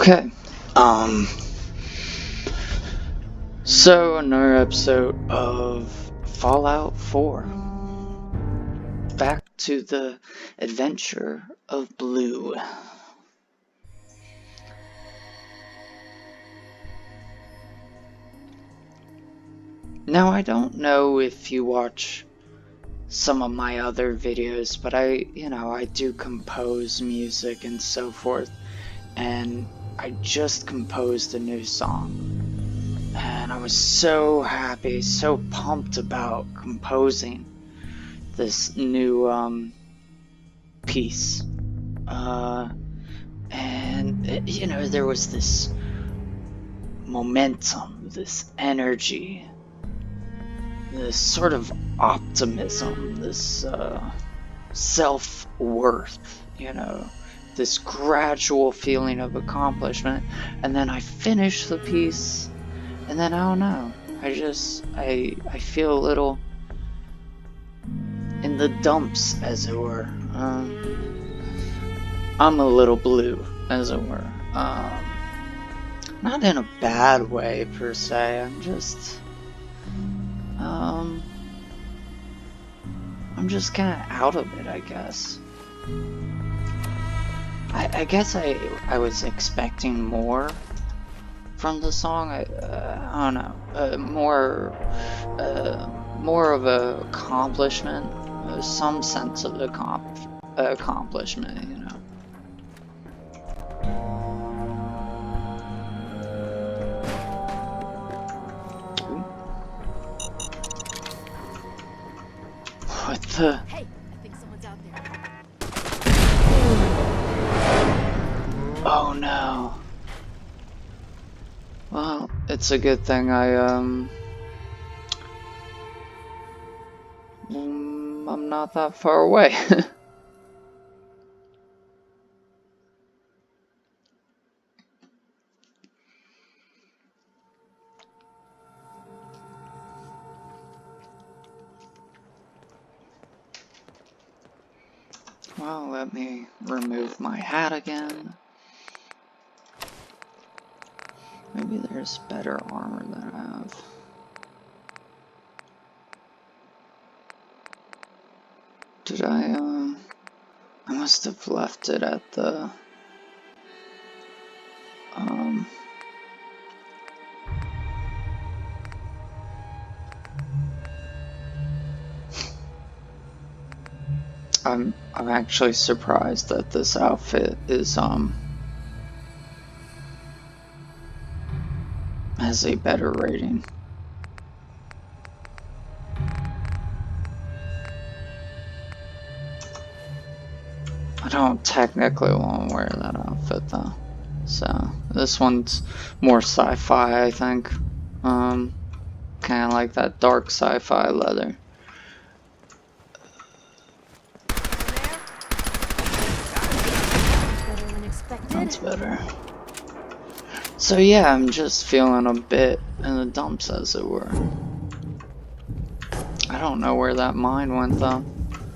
Okay, so another episode of Fallout 4. Back to the adventure of Blue. Now, I don't know if you watch some of my other videos, but I do compose music and so forth, and I just composed a new song. And I was so happy, so pumped about composing this new piece. There was this momentum, this energy, this sort of optimism, this self-worth, this gradual feeling of accomplishment. And then I finished the piece, and then I don't know, I feel a little in the dumps, as it were. I'm a little blue, as it were. Not in a bad way per se. I'm just kind of out of it, I guess. I guess I was expecting more from the song. I don't know, more of a accomplishment, some sense of accomplishment, What the? Hey, I think someone's out there. Oh no. Well, it's a good thing I'm not that far away. Well, let me remove my hat again. Maybe there's better armor than I have. Did I must have left it at the, I'm actually surprised that this outfit is, has a better rating. I don't technically want to wear that outfit though. So this one's more sci-fi, I think. Kind of like that dark sci-fi leather. That's better. So yeah, I'm just feeling a bit in the dumps, as it were. I don't know where that mine went though.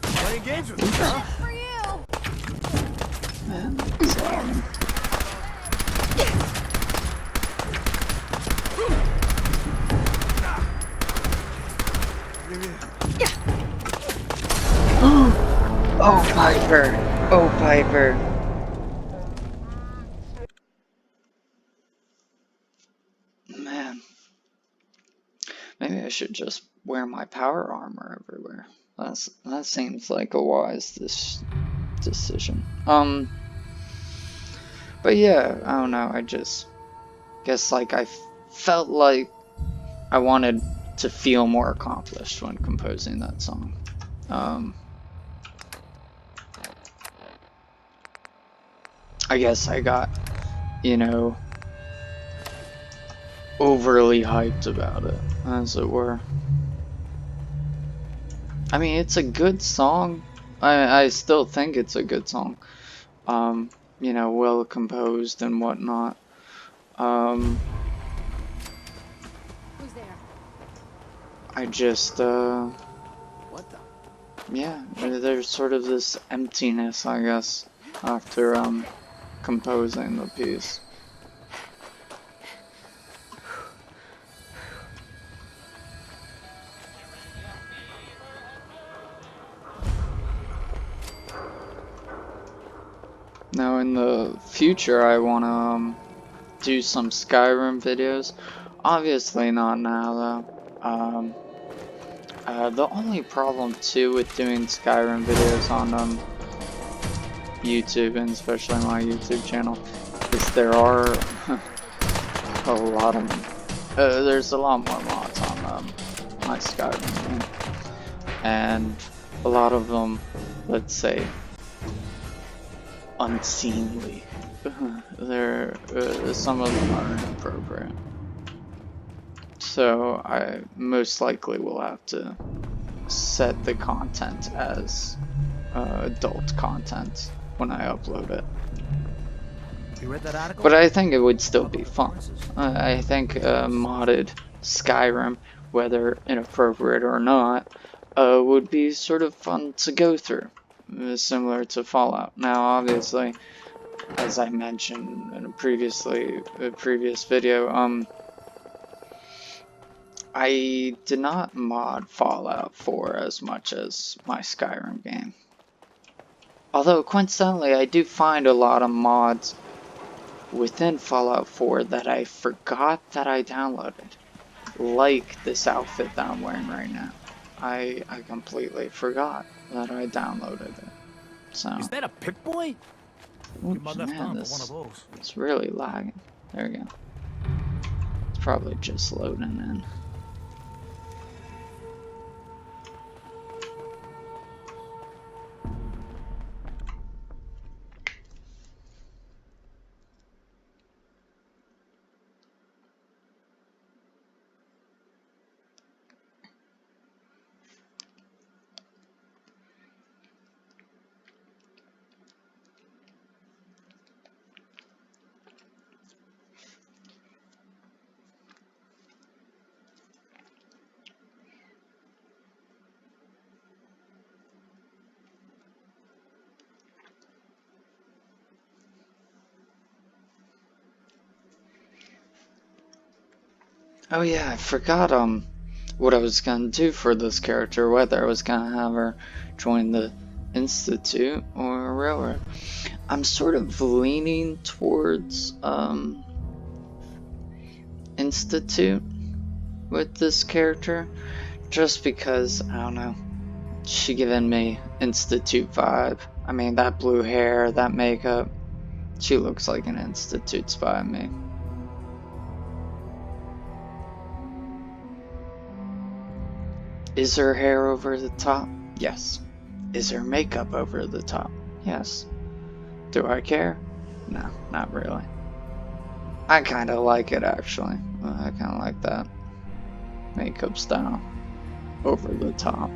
Playing games with me, huh? For you. Man, oh, Piper! Oh, Piper! Man. Maybe I should just wear my power armor everywhere. That seems like a wise decision. But yeah, I don't know, I just guess like I felt like I wanted to feel more accomplished when composing that song. I guess I got, overly hyped about it, as it were. I mean, it's a good song. I still think it's a good song. Well composed and whatnot. Who's there? I just, What the? yeah, there's sort of this emptiness, I guess, after, composing the piece. Now in the future I want to do some Skyrim videos. Obviously not now though. The only problem too with doing Skyrim videos on YouTube, and especially my YouTube channel, is there are a lot of there's a lot more mods on my Skyrim game, and a lot of them, let's say, unseemly. Some of them are inappropriate. So I most likely will have to set the content as adult content when I upload it. You read that article? But I think it would still be fun. I think modded Skyrim, whether inappropriate or not, would be sort of fun to go through, similar to Fallout. Now, obviously, as I mentioned in a previous video, I did not mod Fallout 4 as much as my Skyrim game. Although, coincidentally, I do find a lot of mods within Fallout 4 that I forgot that I downloaded. Like this outfit that I'm wearing right now. I completely forgot that I downloaded it. So, Is that a Pip-Boy? oops, man, it's really lagging. There we go. It's probably just loading in. Oh yeah, I forgot what I was gonna do for this character, whether I was gonna have her join the Institute or Railroad. I'm sort of leaning towards Institute with this character, just because, I don't know, she giving me Institute vibe. I mean, that blue hair, that makeup, she looks like an Institute spy to me. Is her hair over the top? Yes. Is her makeup over the top? Yes. Do I care? No, not really. I kind of like it, actually. I kind of like that makeup style. Over the top.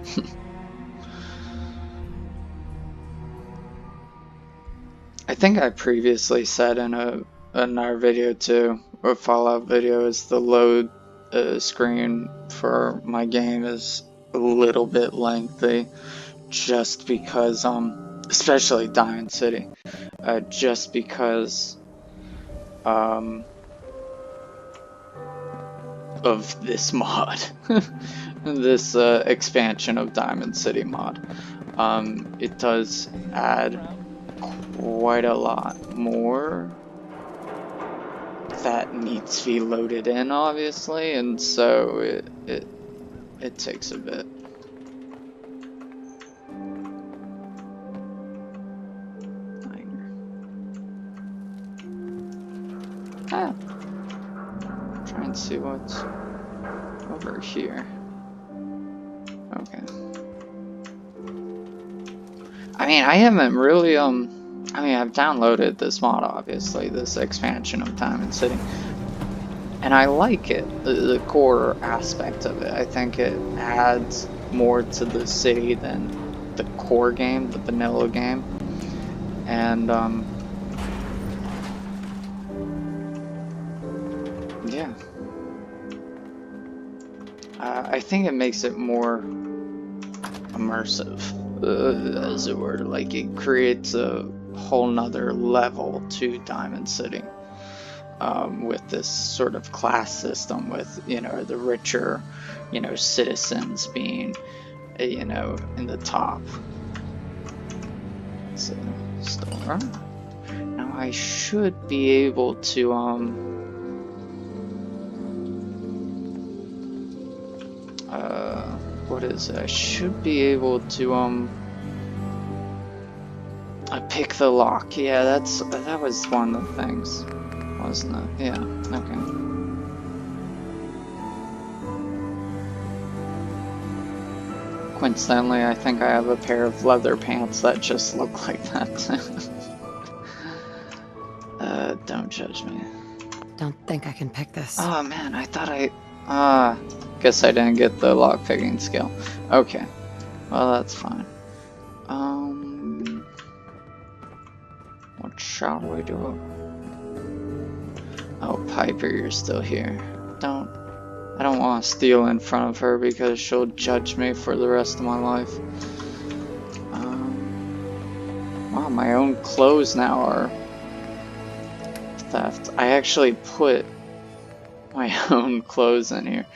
I think I previously said in our video too, a Fallout video, is the load screen for my game is a little bit lengthy, just because especially Diamond City, just because of this mod, this expansion of Diamond City mod. It does add quite a lot more that needs to be loaded in, obviously, and so it takes a bit. Try and see what's over here. Okay. I mean, I haven't really I mean, I've downloaded this mod, obviously, this expansion of Diamond City, and I like it, the core aspect of it. I think it adds more to the city than the core game, the vanilla game, and yeah, I think it makes it more immersive, as it were. Like, it creates a whole nother level to Diamond City, with this sort of class system, with, you know, the richer, you know, citizens being, you know, in the top. It's a store. Now I should be able to, what is it? I should be able to, pick the lock. Yeah, that was one of the things, wasn't it? Yeah, okay. Coincidentally, I think I have a pair of leather pants that just look like that. Don't judge me. Don't think I can pick this. Oh man, I thought guess I didn't get the lockpicking skill. Okay, well that's fine. What shall we do? Oh, Piper, you're still here. I don't want to steal in front of her because she'll judge me for the rest of my life. Wow, my own clothes now are theft. I actually put my own clothes in here,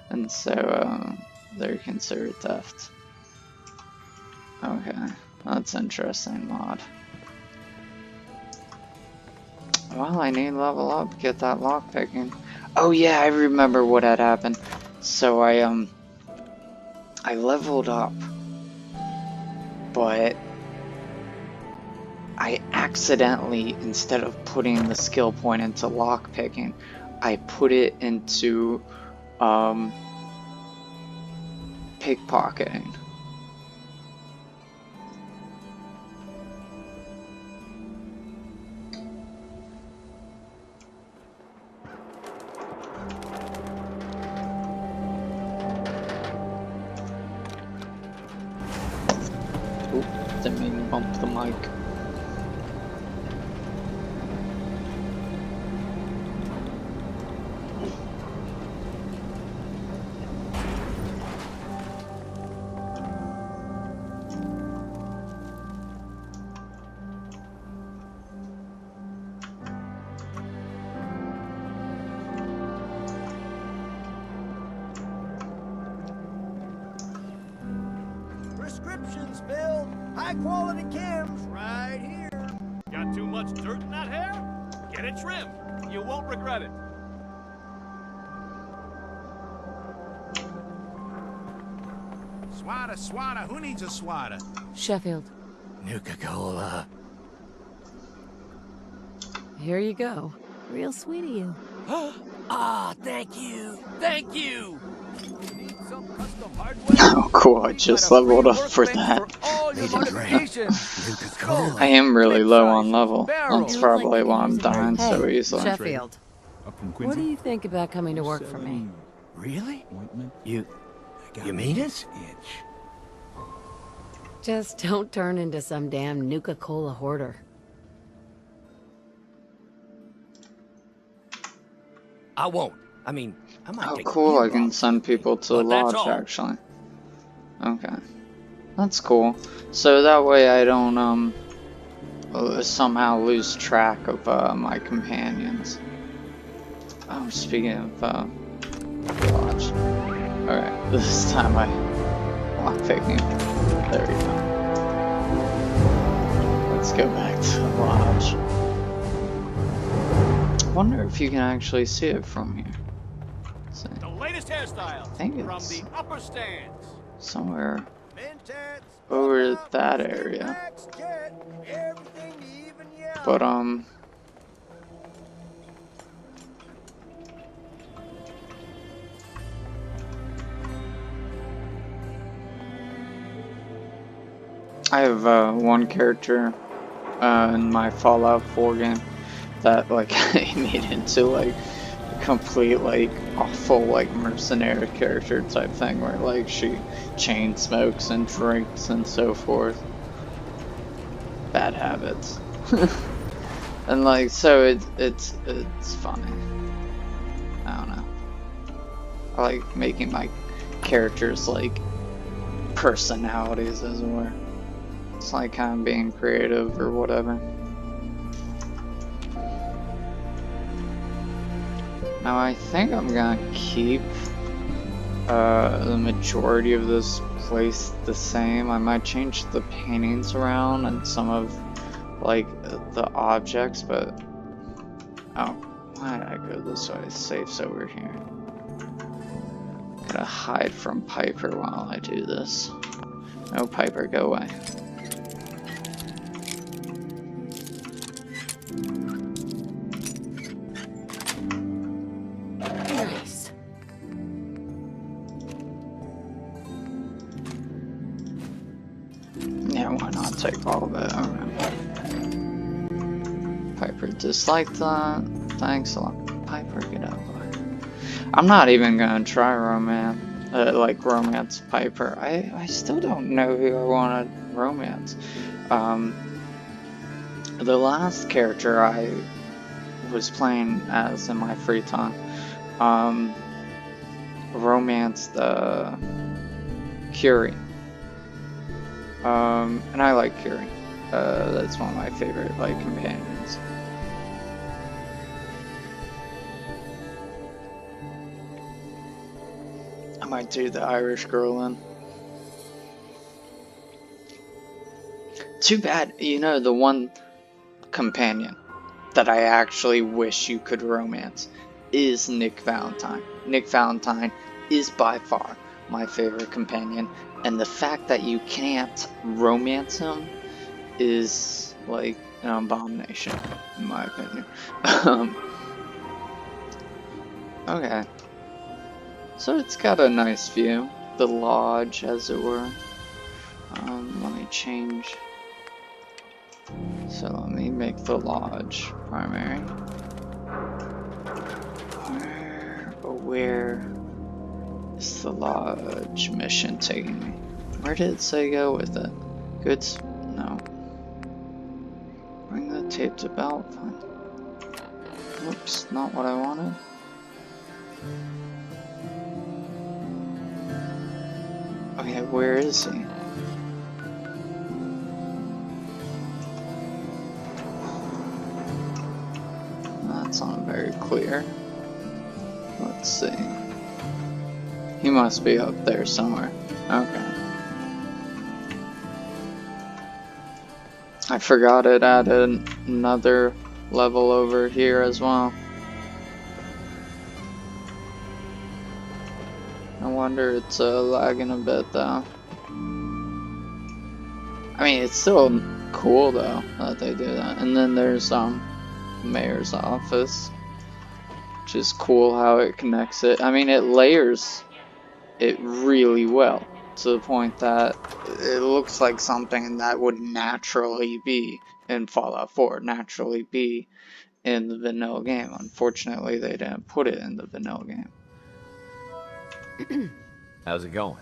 and so they're considered theft. Okay, that's interesting mod. Well, I need to level up, get that lockpicking. Oh yeah, I remember what had happened. So I leveled up, but I accidentally, instead of putting the skill point into lockpicking, I put it into pickpocketing. Oop, didn't mean to bump the mic. Prescriptions filled. High quality chems right here. Got too much dirt in that hair? Get it trimmed. You won't regret it. Swatter, swatter. Who needs a swatter? Sheffield, Nuka-Cola. here you go. Real sweet of you. Ah, thank you. Thank you. Need some custom hardware? Oh cool, I just leveled up for that. Nuka-Cola. I am really low on level. That's probably why I'm dying so Hey, easily. Sheffield, Up from what Quincy. do you think about coming to work for me? Really? Ointment. You mean it? Just don't turn into some damn Nuka-Cola hoarder. I won't. I mean, I might Oh take cool, a I few can bombs. send people to the But that's lodge all. actually. Okay. That's cool. So that way I don't somehow lose track of my companions. Oh, speaking of lodge. Alright, this time I lockpicking. There we go. Let's go back to the lodge. I wonder if you can actually see it from here. Let's see. The latest hairstyle think from it's- the upper stands. Somewhere over that area. But I have one character in my Fallout 4 game that like I made into like a complete like awful like mercenary character type thing where like she chain smokes and drinks and so forth. Bad habits. And like so it's funny. I don't know. I like making my characters like personalities as it were. It's like kind of being creative or whatever. Now I think I'm gonna keep the majority of this place the same. I might change the paintings around and some of like the objects, but oh, why did I go this way? Safe's over here. Gotta hide from Piper while I do this. No, Piper, go away. Nice. Yeah, why not take all of it? Alright. Piper disliked that. Thanks a lot. Piper, get out of the way. I'm not even gonna try romance Piper. I still don't know who I want to romance. The last character I was playing as in my free time, romanced Curie. And I like Curie. That's one of my favorite like companions. I might do the Irish girl then. Too bad, you know, the one companion that I actually wish you could romance is Nick Valentine. Nick Valentine is by far my favorite companion, and the fact that you can't romance him is like an abomination, in my opinion. Okay. So it's got a nice view, the lodge as it were. Let me change. So let me make the lodge primary. Where is the lodge mission taking me? Where did it say go with it? Goods? No. Bring the tape to belt. Fine. Whoops, not what I wanted. Okay, where is he? That's not very clear. Let's see. He must be up there somewhere. Okay. I forgot it added another level over here as well. I wonder it's lagging a bit though. I mean, it's still cool though that they do that. And then there's mayor's office, which is cool how it connects it. I mean, it layers it really well to the point that it looks like something that would naturally be in Fallout 4, naturally be in the vanilla game. Unfortunately, they didn't put it in the vanilla game. How's it going?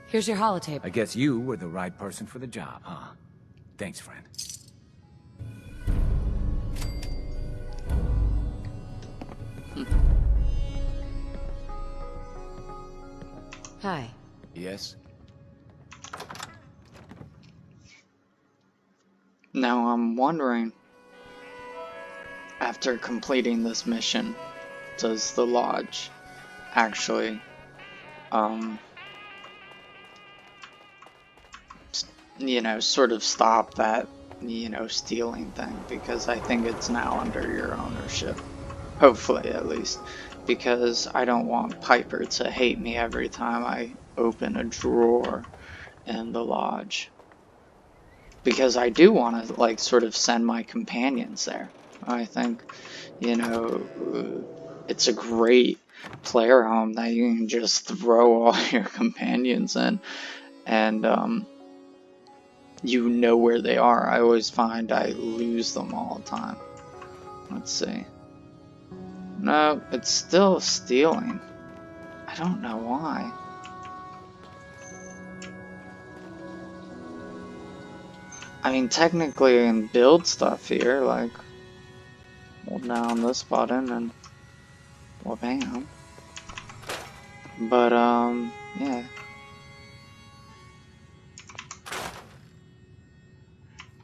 Here's your holotape. I guess you were the right person for the job, huh? Thanks, friend. Hi. Yes? Now I'm wondering, after completing this mission, does the lodge actually you know, sort of stop that, you know, stealing thing? Because I think it's now under your ownership, hopefully at least, because I don't want Piper to hate me every time I open a drawer in the lodge, because I do want to like sort of send my companions there. I think, you know, it's a great player home that you can just throw all your companions in, and you know where they are. I always find I lose them all the time. Let's see. No, it's still stealing. I don't know why. I mean, technically I can build stuff here, like hold down this button and well, bam. But yeah.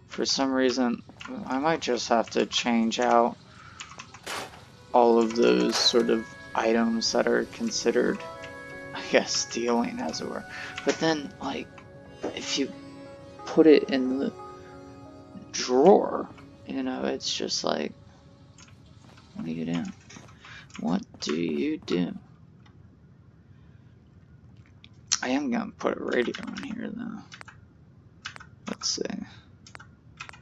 For some reason, I might just have to change out all of those sort of items that are considered, I guess, stealing, as it were. But then, like, if you put it in the drawer. You know, it's just like, what do you do? What do you do? I am gonna put a radio in here though. Let's see.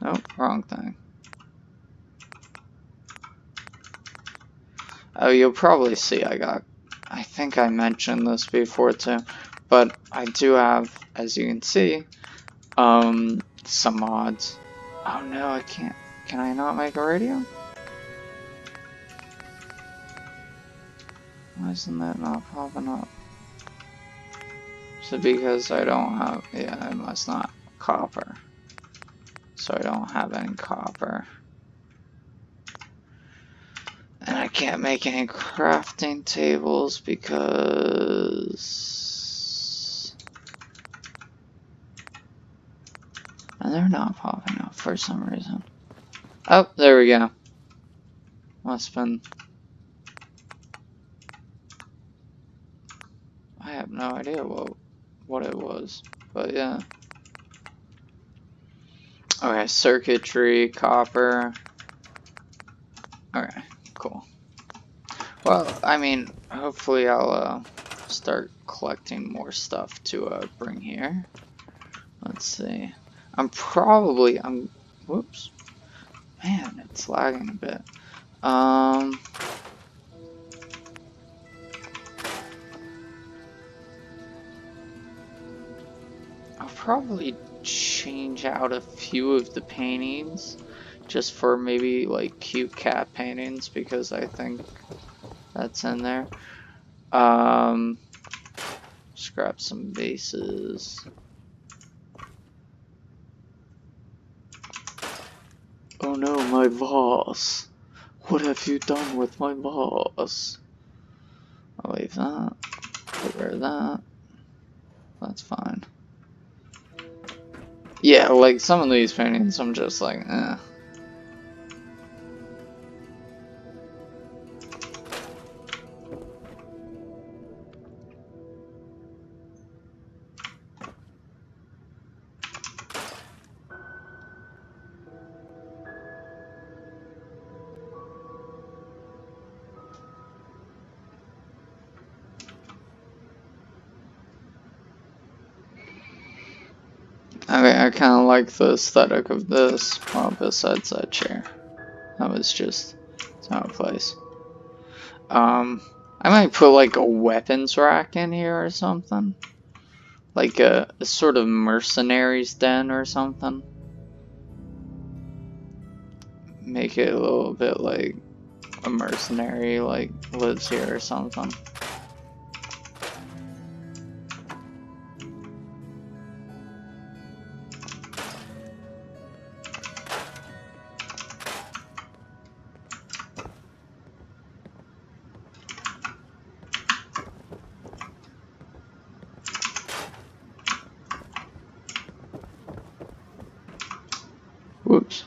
Nope, wrong thing. Oh, you'll probably see I think I mentioned this before too, but I do have, as you can see, some mods. Oh no, I can't. Can I not make a radio? Why isn't that not popping up? So because I don't have, yeah, it must not copper. So I don't have any copper. And I can't make any crafting tables because... And they're not popping up for some reason. Oh, there we go. Must have been... I have no idea what it was. But yeah. Okay, circuitry, copper. Okay, cool. Well, I mean, hopefully I'll start collecting more stuff to bring here. Let's see. Whoops. Man, it's lagging a bit. I'll probably change out a few of the paintings just for maybe like cute cat paintings because I think that's in there. Scrap some vases. Oh no, my vase. What have you done with my vase? I'll leave that. Get rid of that. That's fine. Yeah, like some of these paintings, I'm just like, eh. Okay, I kind of like the aesthetic of this. Well, besides that chair. That was just, it's out of place. I might put like a weapons rack in here or something. Like a sort of mercenaries den or something. Make it a little bit like a mercenary like lives here or something. Whoops.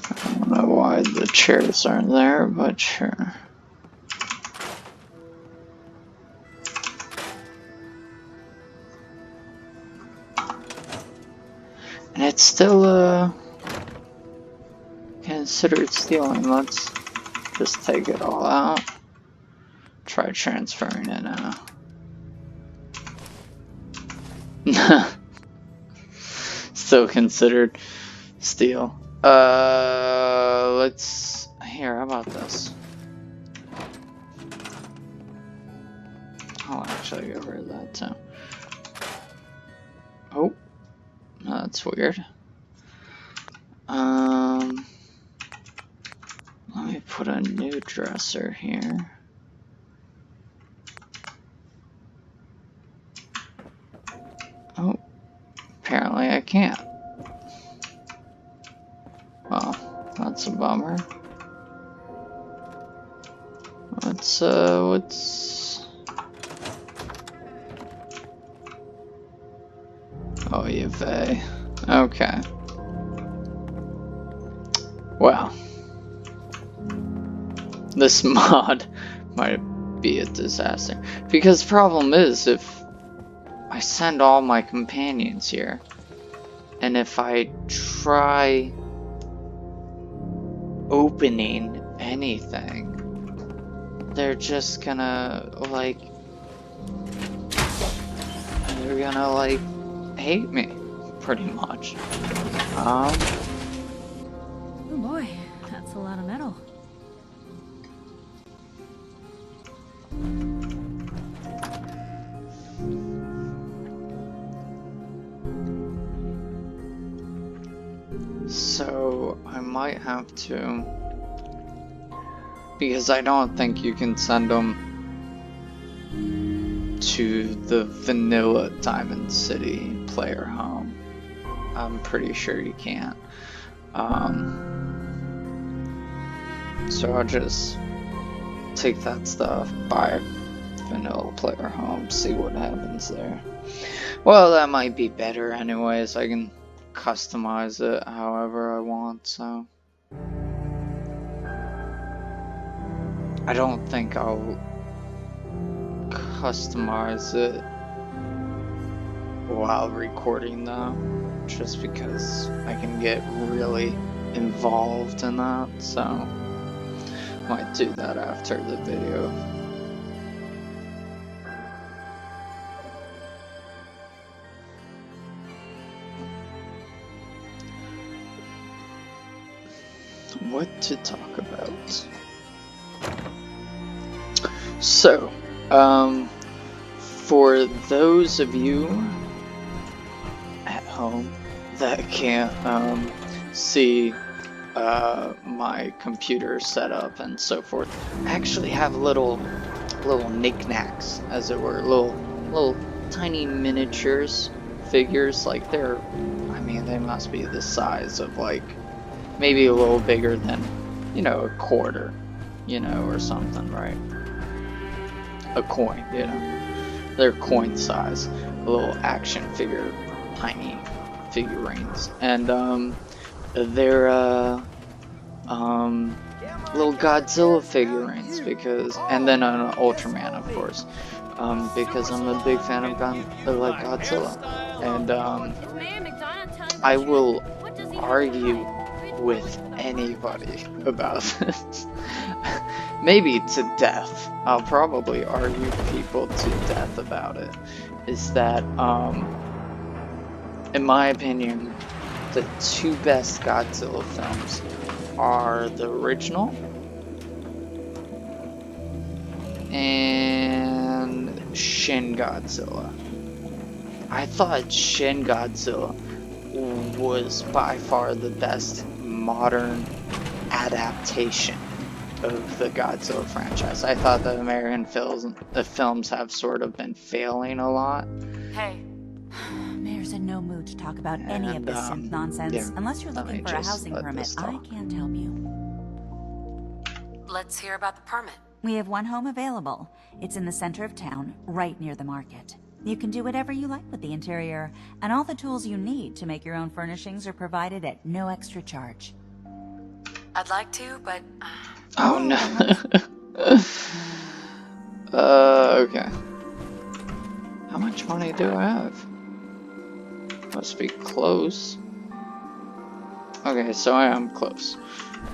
I don't know why the chairs aren't there, but sure. And it's still considered stealing. Let's just take it all out. Try transferring it now. Still considered steal. Let's... Here, how about this? I'll actually get rid of that too. Oh. That's weird. Let me put a new dresser here. Oh, apparently I can't. Well, that's a bummer. What's oh, Yve. Okay. Well. this mod might be a disaster. Because the problem is, if I send all my companions here, and if I try opening anything, they're just gonna like hate me, pretty much. Oh boy, that's a lot of metal. So I might have to, because I don't think you can send them to the vanilla Diamond City player home. I'm pretty sure you can't. So I'll just take that stuff, buy vanilla player home, see what happens there. Well, that might be better anyways. I can customize it however I want, so I don't think I'll customize it while recording though, just because I can get really involved in that, so might do that after the video. What to talk about? So, for those of you at home that can't see my computer setup and so forth, I actually have little knickknacks, as it were, little tiny miniatures figures. Like they're, I mean, they must be the size of like maybe a little bigger than, you know, a quarter, you know, or something, right? A coin, you know. They're coin size, a little action figure, tiny figurines, and they're little Godzilla figurines, because, and then an Ultraman, of course, because I'm a big fan of Godzilla, and Is Mayor McDonough telling I the will truth? What does he argue with anybody about this. Maybe to death. I'll probably argue people to death about it. Is that, in my opinion, the two best Godzilla films are the original and Shin Godzilla. I thought Shin Godzilla was by far the best modern adaptation of the Godzilla franchise. I thought the American films have sort of been failing a lot. Hey. Mayor's in no mood to talk about any of this synth nonsense. yeah, Unless you're let looking me for a just housing let permit, this I talk. can't help you. Let's hear about the permit. We have one home available. It's in the center of town, right near the market. You can do whatever you like with the interior, and all the tools you need to make your own furnishings are provided at no extra charge. I'd like to, but Oh no. Okay. How much money do I have? Must be close. Okay, so I am close.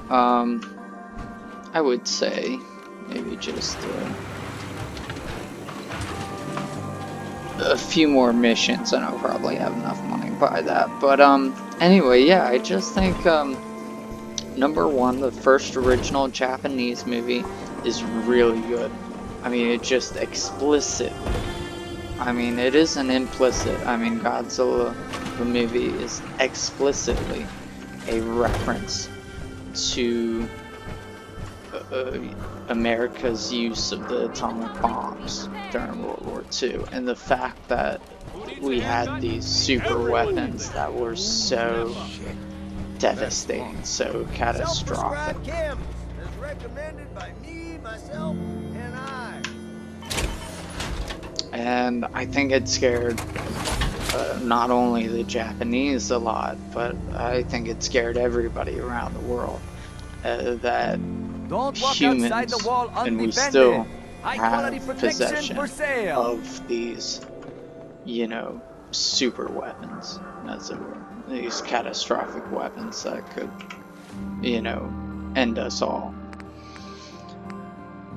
I would say maybe just a few more missions and I'll probably have enough money by that. But anyway, yeah, I just think number one, the first original Japanese movie is really good. I mean, it's just explicit. I mean, it isn't implicit. I mean, Godzilla, the movie, is explicitly a reference to America's use of the atomic bombs during World War II, and the fact that we had these super weapons that were so devastating, so catastrophic. Cam, as recommended by me, myself, and I. And I think it scared not only the Japanese a lot, but I think it scared everybody around the world that Don't walk outside humans, the wall and we undefended. still High quality have protection possession for sale. of these, you know, super weapons, as it were. These catastrophic weapons that could, you know, end us all.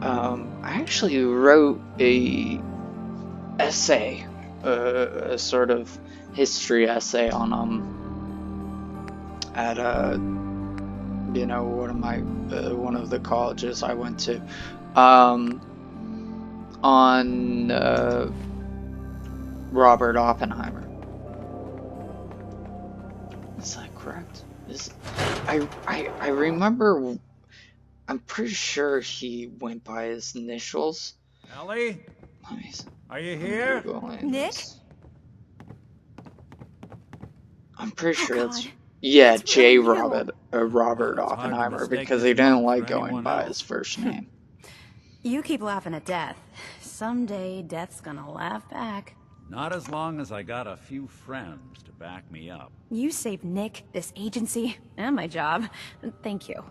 I actually wrote a essay, a sort of history essay on at you know, one of the colleges I went to, on Robert Oppenheimer. Is that correct? I remember. I'm pretty sure he went by his initials. Ellie? Let me see. Are you here? Nick? This. I'm pretty sure God. that's yeah, It's J. really you. Robert Well, it's hard to Oppenheimer, mistake because this he didn't monk like for going anyone by else. his first name. You keep laughing at death. Someday death's gonna laugh back. Not as long as I got a few friends to back me up. You saved Nick, this agency, and my job. Thank you.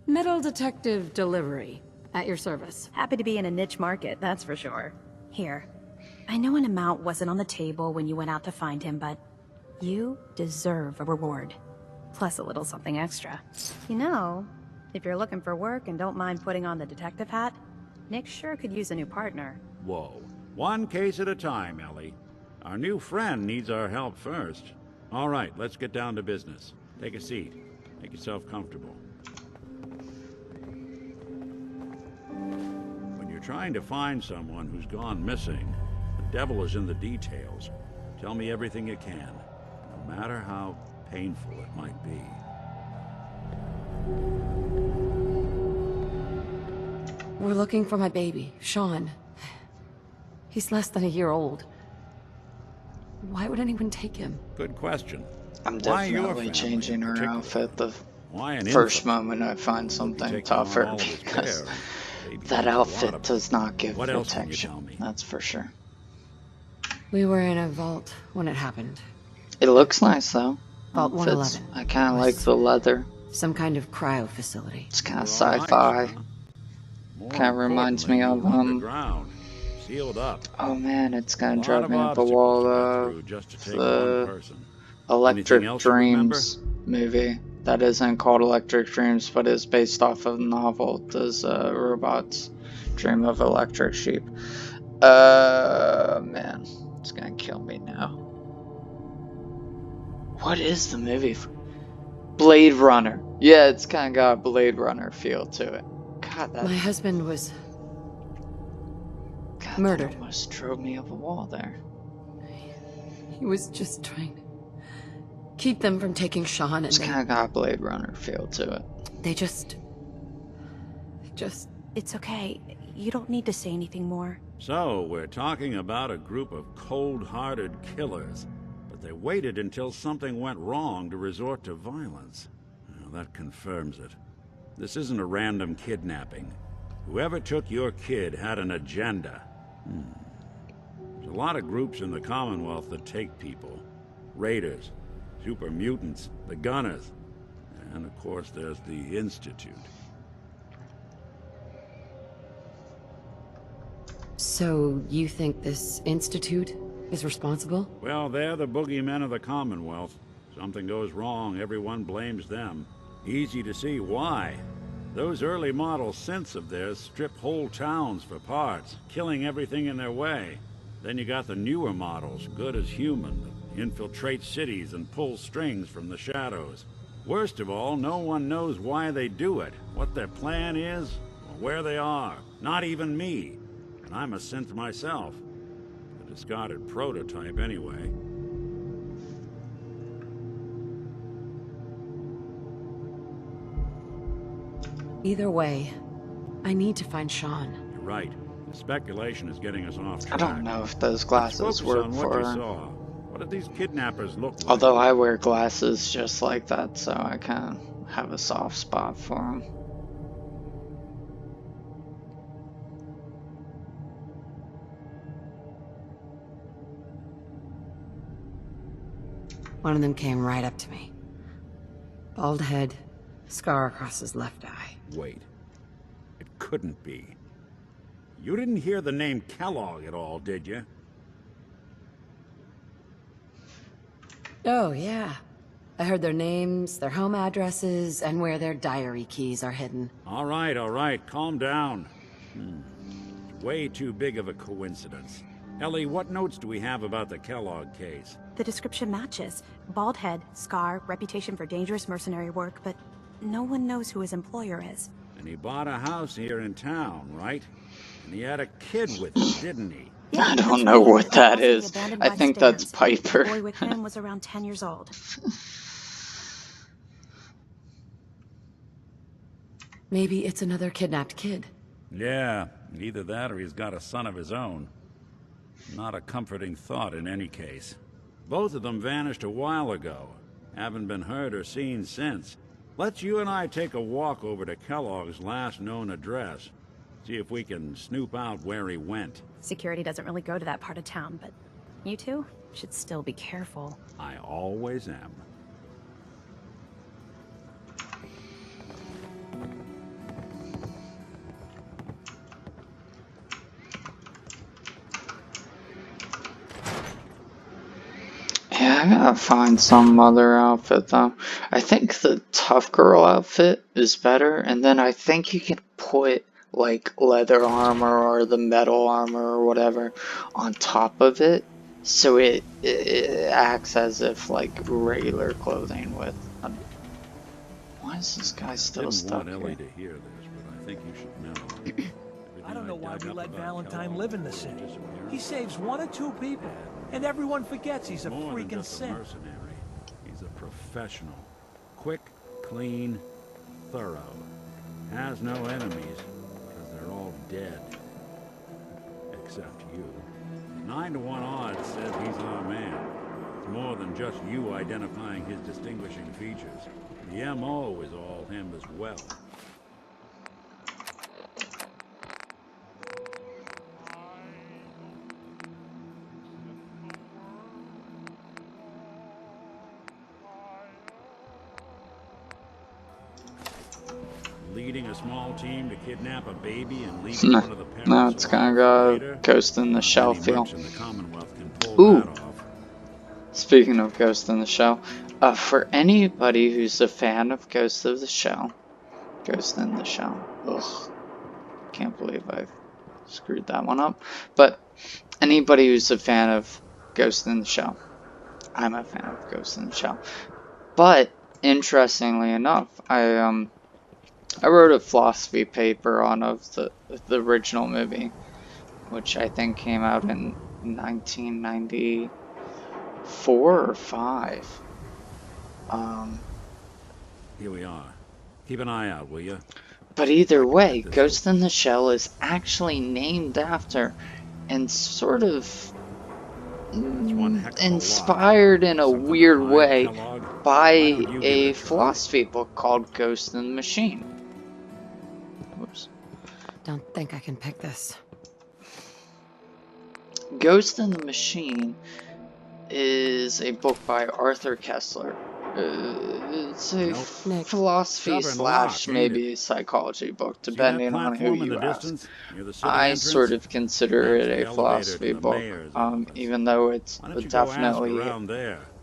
Metal detective delivery. At your service. Happy to be in a niche market, that's for sure. Here. I know an amount wasn't on the table when you went out to find him, but you deserve a reward. Plus a little something extra. You know, if you're looking for work and don't mind putting on the detective hat, Nick sure could use a new partner. Whoa. One case at a time, Ellie. Our new friend needs our help first. All right, let's get down to business. Take a seat. Make yourself comfortable. When you're trying to find someone who's gone missing, the devil is in the details. Tell me everything you can, no matter how painful it might be. We're looking for my baby, Sean. He's less than a year old. Why would anyone take him? Good question. I'm Why your definitely family changing in her particular? outfit the Why an first infant? moment I find Hope you something take on tougher, all of his because care. Baby that needs a lot outfit of does not give What else can you protection. tell me? That's for sure. We were in a vault when it happened. It looks nice though. Vault Outfits. 111. I kind of It like was the leather. some kind of cryo facility. It's kind of You're all sci-fi. right, huh? More Kinda reminds me importantly, of, you're underground, sealed up. Oh man, it's A gonna lot drive of me up a obstacles wall. to get through just to take one The person. Anything Electric else you remember? Dreams movie that isn't called Electric Dreams, but is based off of the novel. Does robots dream of electric sheep? Man, it's gonna kill me now. What is the movie? Blade Runner. Yeah, it's kind of got a Blade Runner feel to it. God, that. My husband was God, murdered. That almost drove me up a wall there. He was just trying to keep them from taking Sean, and It's kind of got a Blade Runner feel to it. they just... It's okay. You don't need to say anything more. So, we're talking about a group of cold-hearted killers, but they waited until something went wrong to resort to violence. Well, that confirms it. This isn't a random kidnapping. Whoever took your kid had an agenda. There's a lot of groups in the Commonwealth that take people. Raiders, super mutants, the Gunners, and of course there's the Institute. So, you think this institute is responsible? Well, they're the boogeymen of the Commonwealth. Something goes wrong, everyone blames them. Easy to see why. Those early model synths of theirs strip whole towns for parts, killing everything in their way. Then you got the newer models, good as human, that infiltrate cities and pull strings from the shadows. Worst of all, no one knows why they do it, what their plan is, or where they are. Not even me. And I'm a synth myself. A discarded prototype, anyway. Either way, I need to find Sean. You're right. The speculation is getting us off track. I don't know if those Let's glasses focus work on what for you her. saw. What did these kidnappers look like? Although I wear glasses just like that, so I kind of have a soft spot for them. One of them came right up to me. Bald head, Scar across his left eye. Wait. It couldn't be. You didn't hear the name Kellogg at all, did you? Oh, yeah. I heard their names, their home addresses, and where their diary keys are hidden. All right, calm down. Way too big of a coincidence. Ellie, what notes do we have about the Kellogg case? The description matches. Bald head, scar, reputation for dangerous mercenary work, but no one knows who his employer is. And he bought a house here in town, right? And he had a kid with him, didn't he? Yeah, I don't that's know right. what that Also, the is. abandoned I wife think that's stands. Piper. The boy with him was around 10 years old. Maybe it's another kidnapped kid. Yeah, either that or he's got a son of his own. Not a comforting thought in any case. Both of them vanished a while ago. Haven't been heard or seen since. Let's you and I take a walk over to Kellogg's last known address. See if we can snoop out where he went. Security doesn't really go to that part of town, but you two should still be careful. I always am. Yeah, I gotta find some other outfit though. I think the tough girl outfit is better, and then I think you can put like leather armor or the metal armor or whatever on top of it, so it acts as if like regular clothing with. Why is this guy still stuck Didn't want here? Ellie to hear this, but I think you should know. I don't know why we let Valentine live in the city. He saves saves one or two people, and everyone forgets he's a more than freaking just a simp. mercenary. He's a professional. Quick, clean, thorough. Has no enemies, because they're all dead. Except you. 9 to 1 odds says he's our man. It's more than just you identifying his distinguishing features. The M.O. is all him as well. Leading a small team to kidnap a baby and leave one of the parents. No, it's kind of Ghost in the Shell Many feel. mercs in the Commonwealth can pull Ooh. that off. Speaking of Ghost in the Shell, for anybody who's a fan of Ghost in the Shell, ugh, can't believe I screwed that one up. But anybody who's a fan of Ghost in the Shell, I'm a fan of Ghost in the Shell. But interestingly enough, I wrote a philosophy paper on the original movie, which I think came out in 1994 or 5. Here we are. Keep an eye out, will you? But either way, Ghost in the Shell is actually named after and sort of inspired in a weird way by a philosophy book called Ghost in the Machine. Whoops. Don't think I can pick this. Ghost in the Machine is a book by Arthur Kessler. It's a philosophy / maybe a psychology book, depending on who you ask. I sort of consider it a philosophy book, even though it's definitely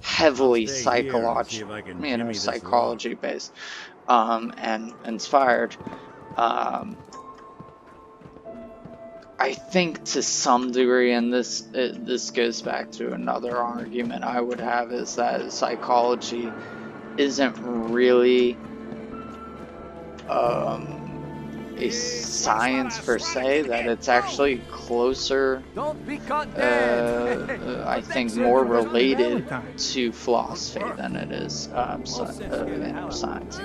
heavily psychology based, and inspired. I think to some degree, and this goes back to another argument I would have, is that psychology isn't really a science per se, that it's actually closer, I think more related to philosophy than it is science.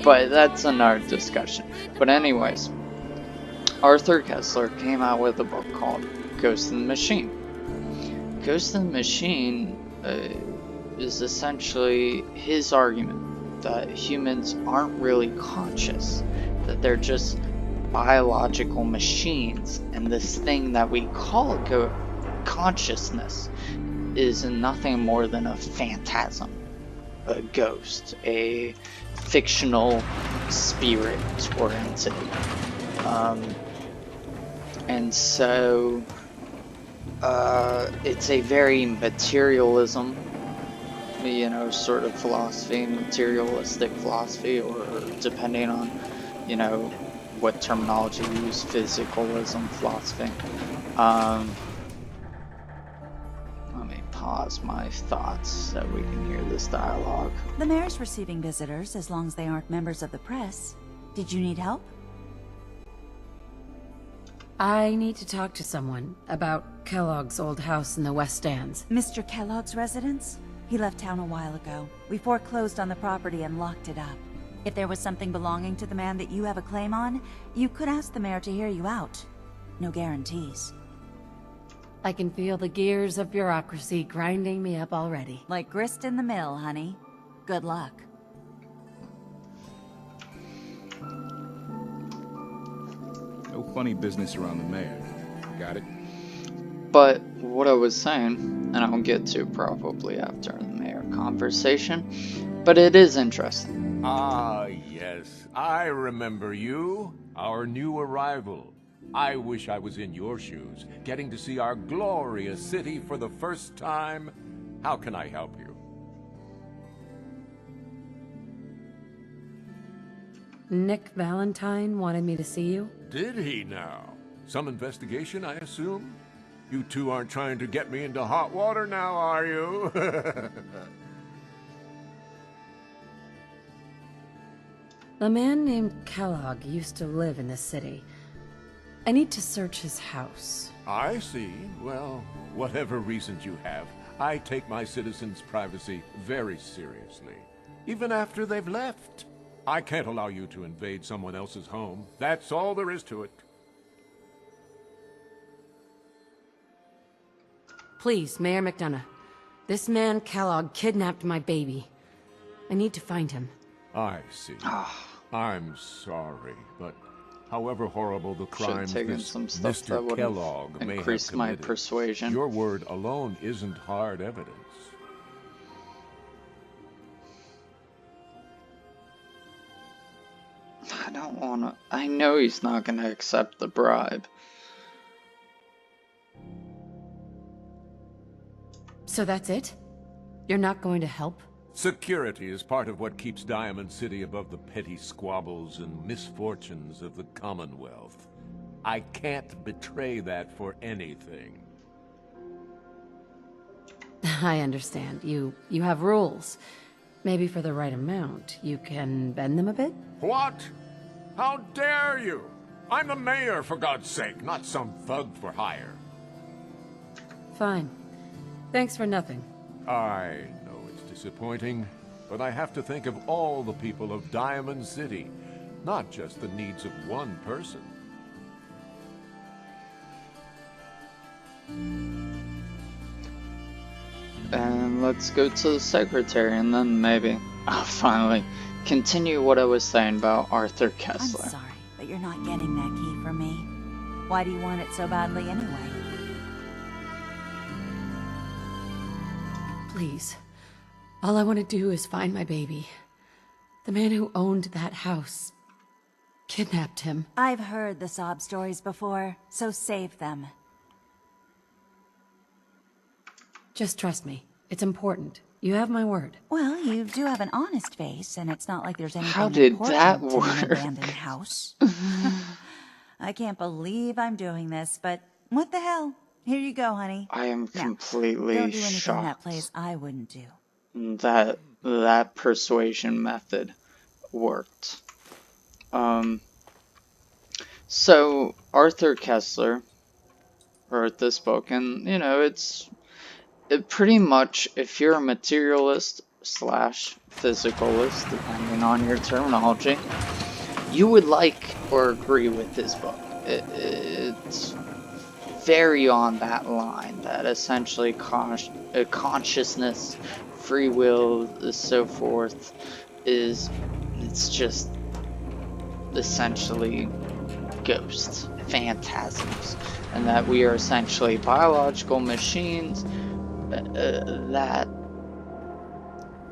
But that's another discussion. But anyways, Arthur Kessler came out with a book called Ghost in the Machine. Ghost in the Machine is essentially his argument that humans aren't really conscious, that they're just biological machines, and this thing that we call consciousness is nothing more than a phantasm. a ghost, a fictional spirit or entity. And so it's a very materialism, you know, sort of philosophy, materialistic philosophy, or depending on, you know, what terminology you use, physicalism philosophy. Let me pause my thoughts so we can hear this dialogue. The mayor's receiving visitors as long as they aren't members of the press. Did you need help? I need to talk to someone about Kellogg's old house in the West Stands. Mr. Kellogg's residence? He left town a while ago. We foreclosed on the property and locked it up. If there was something belonging to the man that you have a claim on, you could ask the mayor to hear you out. No guarantees. I can feel the gears of bureaucracy grinding me up already. Like grist in the mill, honey. Good luck. No funny business around the mayor. Got it? But what I was saying, and I'll get to probably after the mayor conversation, but it is interesting. Ah, yes. I remember you. Our new arrival. I wish I was in your shoes, getting to see our glorious city for the first time. How can I help you? Nick Valentine wanted me to see you. Did he now? Some investigation, I assume? You two aren't trying to get me into hot water now, are you? A man named Kellogg used to live in this city. I need to search his house. I see. Well, whatever reasons you have, I take my citizens' privacy very seriously. Even after they've left. I can't allow you to invade someone else's home. That's all there is to it. Please, Mayor McDonough. This man Kellogg kidnapped my baby. I need to find him. I see. I'm sorry, but however horrible the crimes this some stuff Mr. that Kellogg may have increased my committed, persuasion. your word alone isn't hard evidence. I don't wanna. I know he's not gonna accept the bribe. So that's it? You're not going to help? Security is part of what keeps Diamond City above the petty squabbles and misfortunes of the Commonwealth. I can't betray that for anything. I understand. You have rules. Maybe for the right amount, you can bend them a bit? What? How dare you? I'm the mayor, for God's sake, not some thug for hire. Fine. Thanks for nothing. I know it's disappointing, but I have to think of all the people of Diamond City, not just the needs of one person. And let's go to the secretary, and then maybe I'll finally continue what I was saying about Arthur Kessler. I'm sorry, but you're not getting that key from me. Why do you want it so badly anyway? Please. All I want to do is find my baby. The man who owned that house kidnapped him. I've heard the sob stories before, so save them. Just trust me. It's important. You have my word. Well, you do have an honest face, and it's not like there's anything How did that important in an work? abandoned house. I can't believe I'm doing this, but what the hell? Here you go, honey. I am Now, completely don't do anything shocked in that place I wouldn't do. that persuasion method worked. So Arthur Kessler wrote this book, and you know, it pretty much, if you're a materialist / physicalist, depending on your terminology, you would like or agree with this book. It's very on that line, that essentially consciousness, free will, so forth, it's just essentially ghosts, phantasms, and that we are essentially biological machines that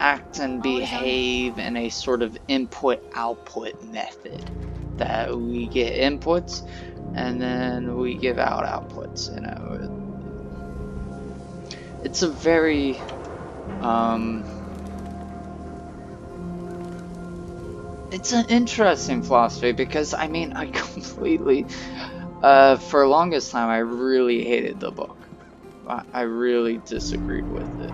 act and behave in a sort of input-output method. That we get inputs, and then we give out outputs, you know. It's a very, it's an interesting philosophy, because, I mean, I completely, for the longest time, I really hated the book. I really disagreed with it.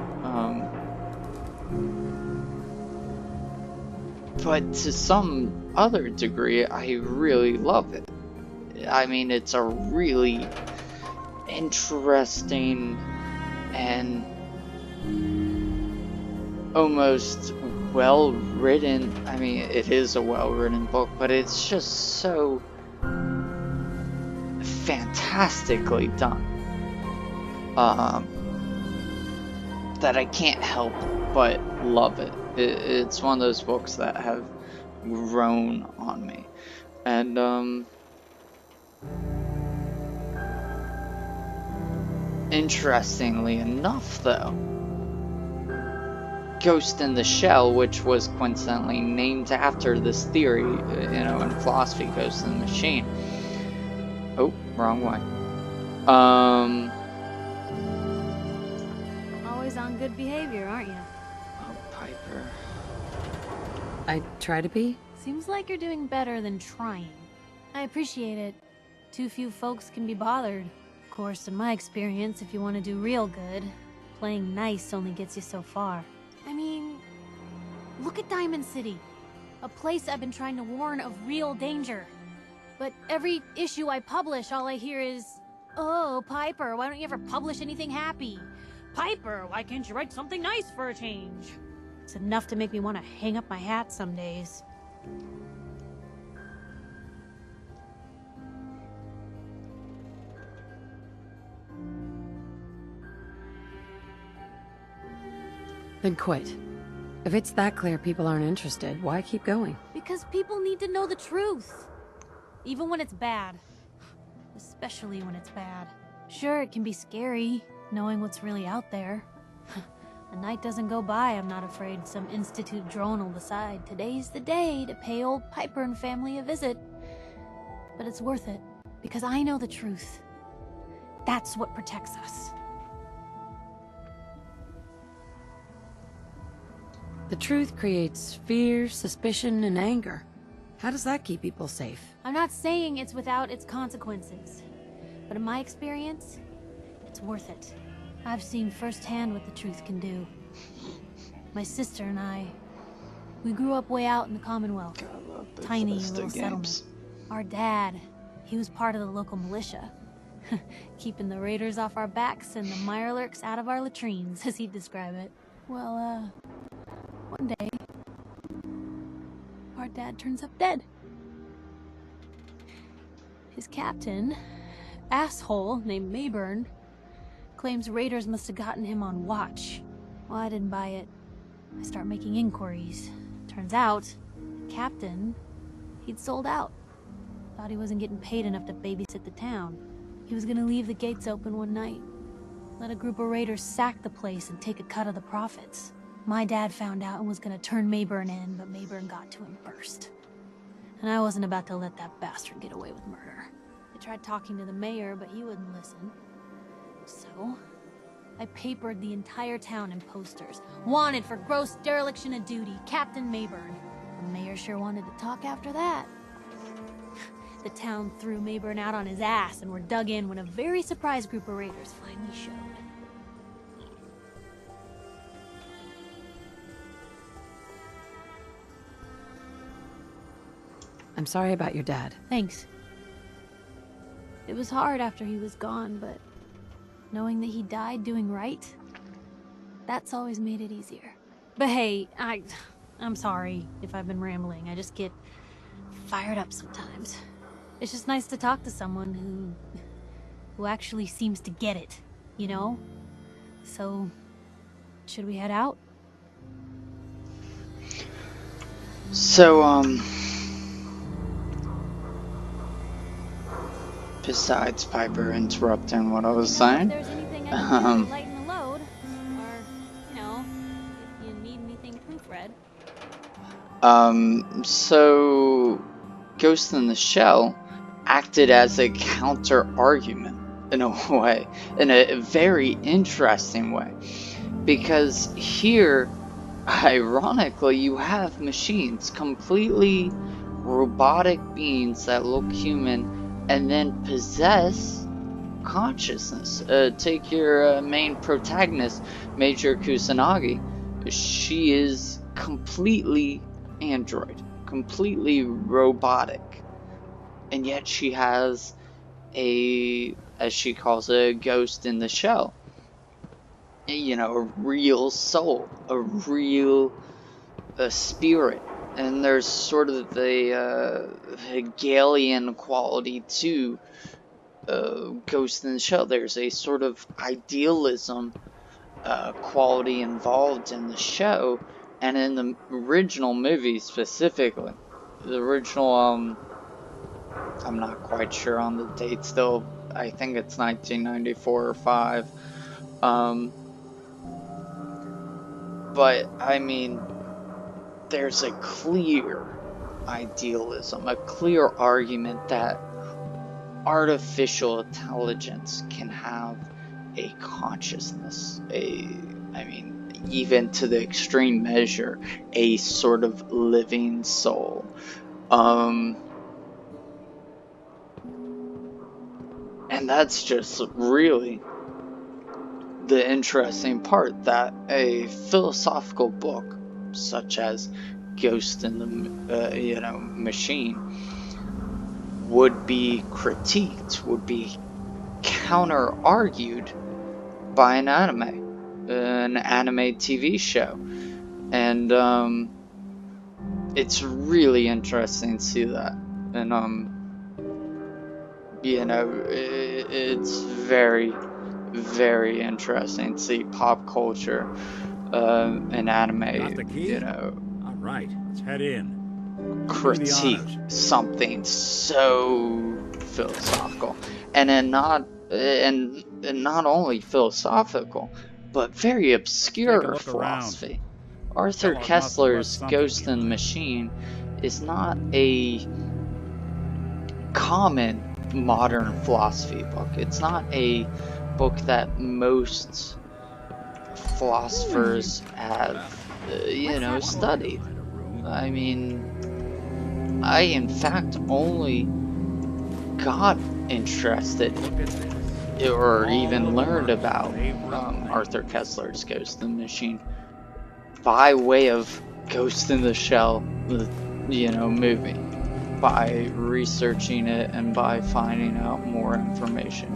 But to some other degree, I really love it. I mean, it's a really interesting and almost well-written. I mean, it is a well-written book, but it's just so fantastically done that I can't help but love it. It's one of those books that have grown on me. And interestingly enough, though, Ghost in the Shell, which was coincidentally named after this theory, you know, in philosophy, Ghost in the Machine. Oh, wrong way. Always on good behavior, aren't you? Oh, Piper. I try to be. Seems like you're doing better than trying. I appreciate it. Too few folks can be bothered. Of course, in my experience, if you want to do real good, playing nice only gets you so far. I mean, look at Diamond City. A place I've been trying to warn of real danger. But every issue I publish, all I hear is, "Oh, Piper, why don't you ever publish anything happy? Piper, why can't you write something nice for a change?" It's enough to make me want to hang up my hat some days. Then quit. If it's that clear people aren't interested, why keep going? Because people need to know the truth. Even when it's bad. Especially when it's bad. Sure, it can be scary, knowing what's really out there. A night doesn't go by, I'm not afraid some institute drone will decide today's the day to pay old Piper and family a visit. But it's worth it, because I know the truth. That's what protects us. The truth creates fear, suspicion, and anger. How does that keep people safe? I'm not saying it's without its consequences, but in my experience, it's worth it. I've seen firsthand what the truth can do. My sister and I, we grew up way out in the Commonwealth. Tiny little settlement. Our dad, he was part of the local militia. Keeping the raiders off our backs and the mirelurks out of our latrines, as he'd describe it. Well, one day, our dad turns up dead. His captain, asshole named Mayburn, claims raiders must have gotten him on watch. Well, I didn't buy it. I start making inquiries. Turns out, the captain, he'd sold out. Thought he wasn't getting paid enough to babysit the town. He was gonna leave the gates open one night. Let a group of raiders sack the place and take a cut of the profits. My dad found out and was gonna turn Mayburn in, but Mayburn got to him first. And I wasn't about to let that bastard get away with murder. I tried talking to the mayor, but he wouldn't listen. So, I papered the entire town in posters. Wanted for gross dereliction of duty, Captain Mayburn. The mayor sure wanted to talk after that. The town threw Mayburn out on his ass and were dug in when a very surprised group of raiders finally showed. I'm sorry about your dad. Thanks. It was hard after he was gone, but knowing that he died doing right, that's always made it easier. But hey, I'm sorry if I've been rambling. I just get fired up sometimes. It's just nice to talk to someone who actually seems to get it, you know? So, should we head out? So, besides Piper interrupting what I was saying, If there's anything I can do to lighten the load, or, you know, if you need anything So Ghost in the Shell acted as a counter argument in a way, in a very interesting way, because here, ironically, you have machines, completely robotic beings that look human and then possess consciousness. Take your main protagonist, Major Kusanagi. She is completely android, completely robotic, and yet she has a, as she calls it, a ghost in the shell. You know, a real soul, a real spirit. And there's sort of the Hegelian quality to Ghost in the Shell. There's a sort of idealism quality involved in the show, and in the original movie specifically. The original, I'm not quite sure on the date still. I think it's 1994 or 5. But, I mean, there's a clear idealism, a clear argument that artificial intelligence can have a consciousness, I mean, even to the extreme measure, a sort of living soul. And that's just really the interesting part, that a philosophical book such as Ghost in the Machine would be critiqued, would be counter-argued by an anime TV show. And it's really interesting to see that. And you know, it's very, very interesting to see pop culture and anime, you know, all right, let's head in. critique something so philosophical, and then not only philosophical, but very obscure philosophy. Arthur Kessler's Ghost in the Machine is not a common modern philosophy book. It's not a book that most philosophers have, studied. I mean, I in fact only got interested or even learned about Arthur Kessler's Ghost in the Machine by way of Ghost in the Shell, movie, by researching it and by finding out more information.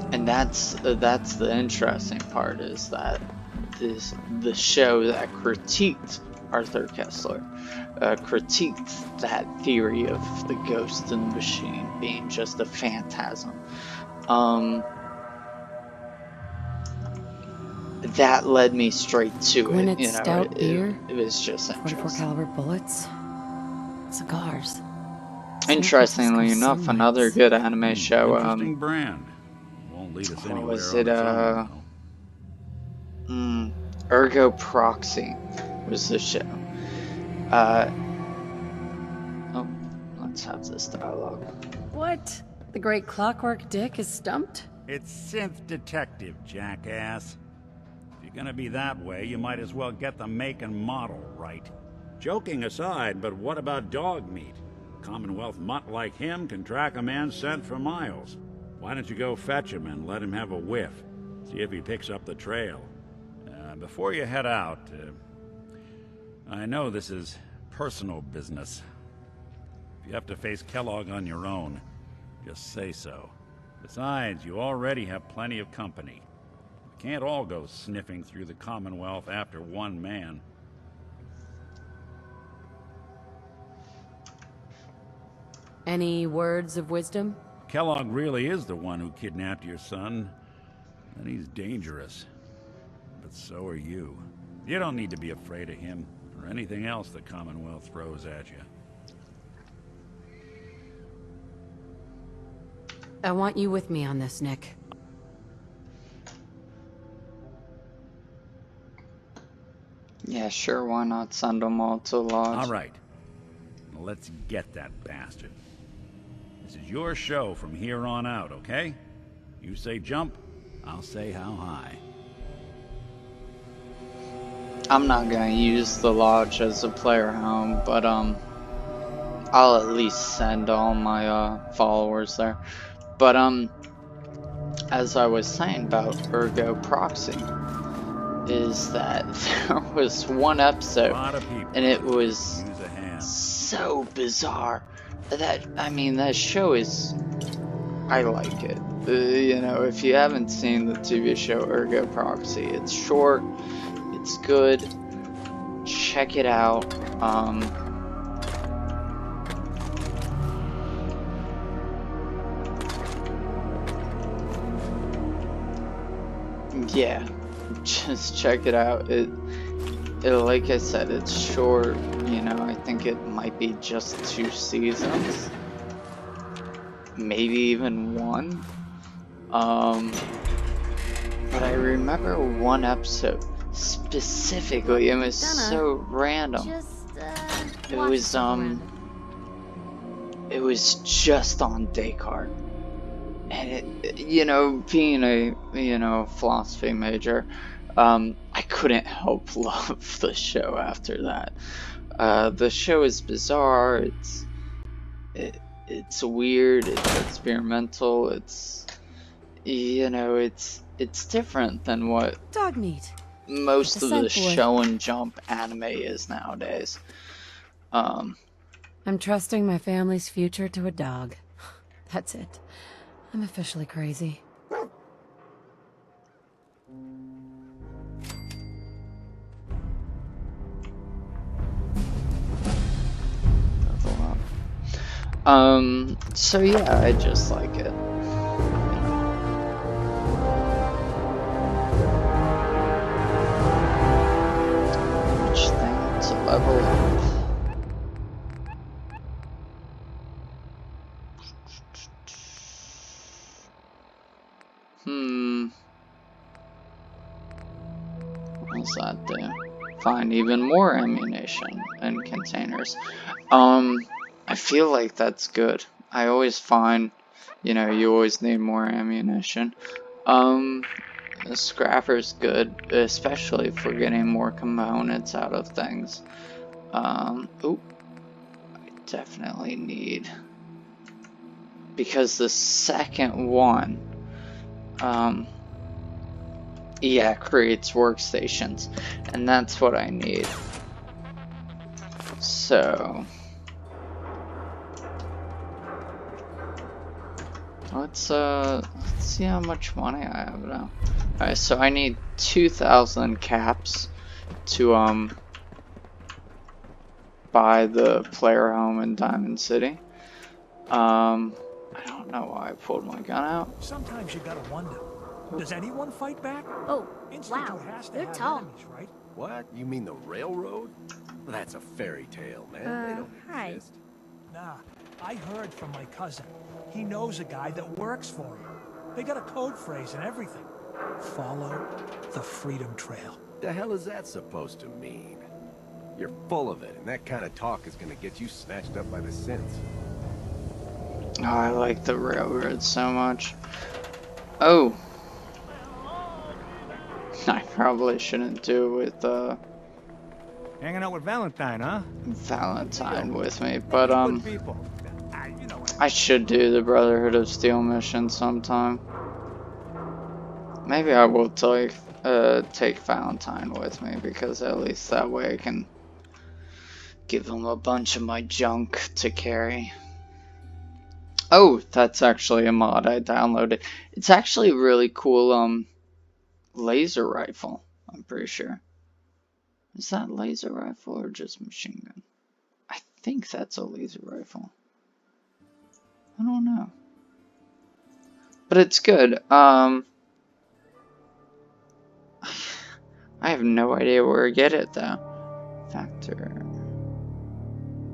And that's the interesting part, is that the show that critiqued Arthur Kessler, critiqued that theory of the ghost in the machine being just a phantasm. That led me straight to it. Stout beer, it was just interesting. 44 caliber bullets, cigars. Interestingly enough, another good anime show. Interesting brand. Won't lead us anywhere. Was it Ergo Proxy was the show. Oh, let's have this dialogue. What? The great Clockwork Dick is stumped? It's Synth Detective, jackass. If you're gonna be that way, you might as well get the make and model right. Joking aside, but what about dog meat? Commonwealth mutt like him can track a man's scent for miles. Why don't you go fetch him and let him have a whiff? See if he picks up the trail. Before you head out, I know this is personal business. If you have to face Kellogg on your own, just say so. Besides, you already have plenty of company. We can't all go sniffing through the Commonwealth after one man. Any words of wisdom? Kellogg really is the one who kidnapped your son, and he's dangerous. But so are you. You don't need to be afraid of him, or anything else the Commonwealth throws at you. I want you with me on this, Nick. Yeah, sure, why not send them all to Lodge? Alright. Let's get that bastard. This is your show from here on out, okay? You say jump, I'll say how high. I'm not gonna use the Lodge as a player home, but I'll at least send all my followers there. But as I was saying about Ergo Proxy, is that there was one episode, and it was so bizarre that, I mean, that show is, I like it. You know, if you haven't seen the TV show Ergo Proxy, it's short, it's good, check it out. Yeah, just check it out. It like I said, it's short, you know, I think it might be just 2 seasons. Maybe even 1. But I remember one episode specifically, it was so random. It was just on Descartes. And it, you know, being a, you know, philosophy major, I couldn't help love the show after that. The show is bizarre, it's weird, it's experimental, it's, you know, it's different than what Dog meat. most of the show and jump anime is nowadays. I'm trusting my family's future to a dog. That's it. I'm officially crazy. So yeah, I just like it. Which thing to level up? What's that do? Find even more ammunition and containers. I feel like that's good. I always find, you know, you always need more ammunition. The scrapper's good, especially for getting more components out of things. Oop. I definitely need, because the second one, yeah, creates workstations, and that's what I need. So let's see how much money I have now. Alright, so I need 2,000 caps to buy the player home in Diamond City. I don't know why I pulled my gun out. Sometimes you gotta wonder, does anyone fight back? Oh, wow, they're tall. Enemies, right? What? You mean the railroad? Well, that's a fairy tale, man. They don't exist. Nah, I heard from my cousin. He knows a guy that works for him. They got a code phrase and everything. Follow the Freedom Trail. The hell is that supposed to mean? You're full of it, and that kind of talk is gonna get you snatched up by the synths. Oh, I like the railroad so much. Oh. I probably shouldn't do it with, Hanging out with Valentine, huh? Valentine with me, but, I should do the Brotherhood of Steel mission sometime. Maybe I will take Valentine with me, because at least that way I can give him a bunch of my junk to carry. Oh, that's actually a mod I downloaded. It's actually a really cool, laser rifle, I'm pretty sure. Is that laser rifle or just machine gun? I think that's a laser rifle. I don't know. But it's good. I have no idea where to get it though. Factor.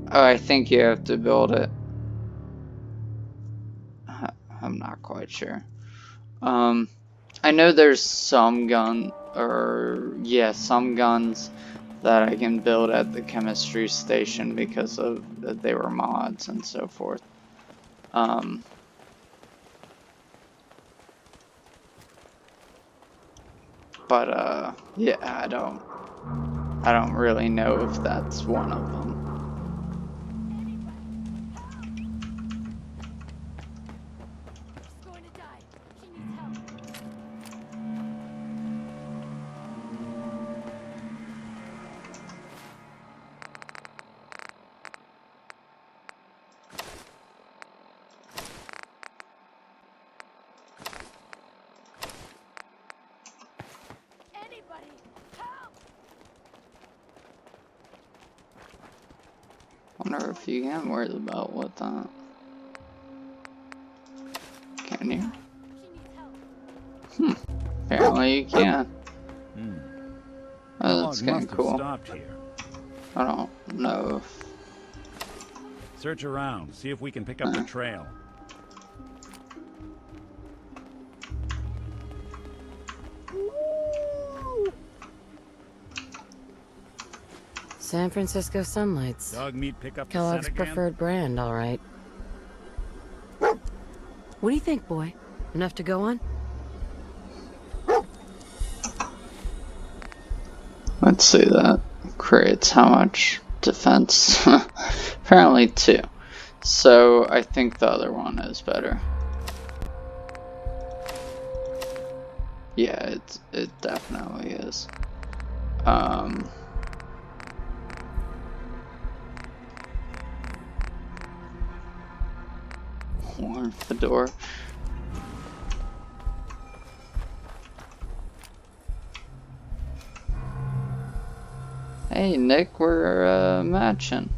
Oh, I think you have to build it. I'm not quite sure. I know there's some some guns that I can build at the chemistry station because of they were mods and so forth. But yeah, I don't really know if that's one of them. Wonder if you can wear the belt with that. Can you? Apparently you can. Oh, that's kind of cool. I don't know if... Search around, see if we can pick up the trail. San Francisco Sunlights. Dog meat pickup Kellogg's preferred brand, all right. What do you think, boy? Enough to go on? Let's see, that creates how much defense? Apparently 2. So I think the other one is better. Yeah, it definitely is. Horn fedora. Hey Nick, we're matching.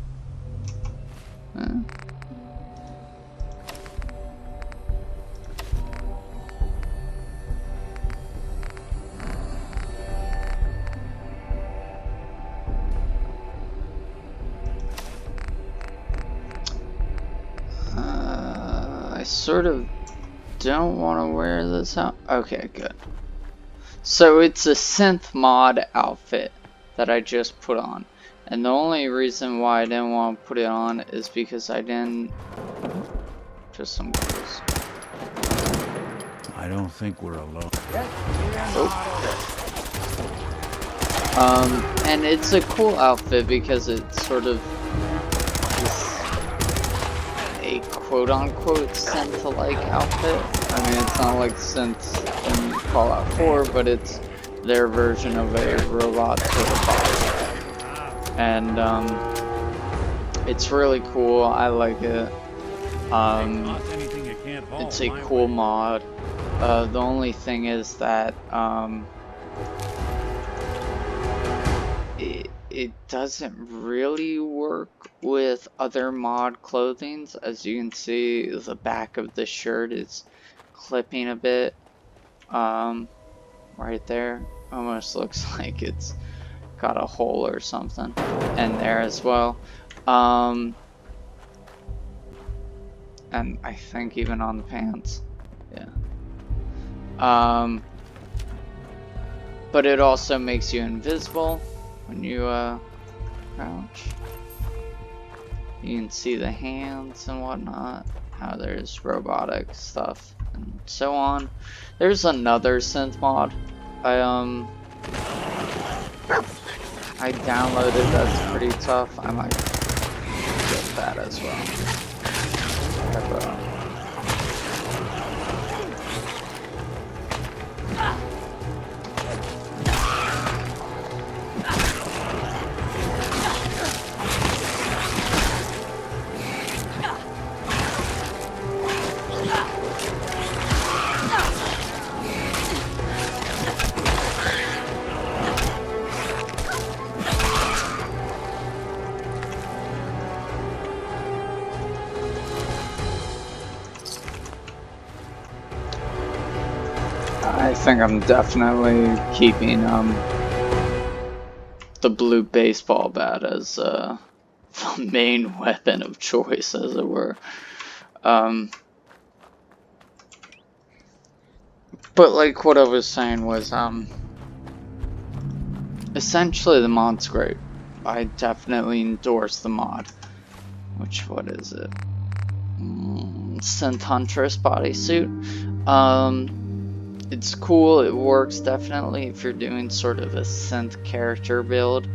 I sort of don't want to wear this out. Okay, good. So it's a synth mod outfit that I just put on. And the only reason why I didn't want to put it on is because I didn't... Just some clothes. I don't think we're alone. And it's a cool outfit because it's sort of a quote-unquote synth-like outfit. I mean, it's not like synths in Fallout 4, but it's their version of a robot sort of body. And it's really cool. I like it. It's a cool mod. The only thing is that it doesn't really work with other mod clothing. As you can see, the back of the shirt is clipping a bit. Right there, almost looks like it's got a hole or something, and there as well. And I think even on the pants, yeah. But it also makes you invisible when you crouch. You can see the hands and whatnot, how there's robotic stuff and so on. There's another synth mod I downloaded that's pretty tough. I might get that as well. I think I'm definitely keeping the blue baseball bat as the main weapon of choice, as it were. But like what I was saying was essentially the mod's great. I definitely endorse the mod. What is it? Synth Huntress bodysuit. It's cool, it works definitely if you're doing sort of a synth character build.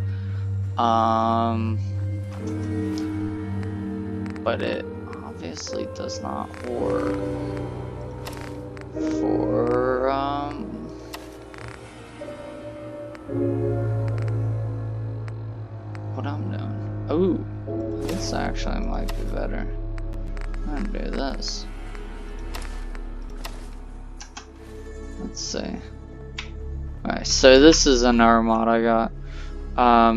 But it obviously does not work for what I'm doing. Oh, this actually might be better. I'm gonna do this. Let's see. Alright, so this is another mod I got.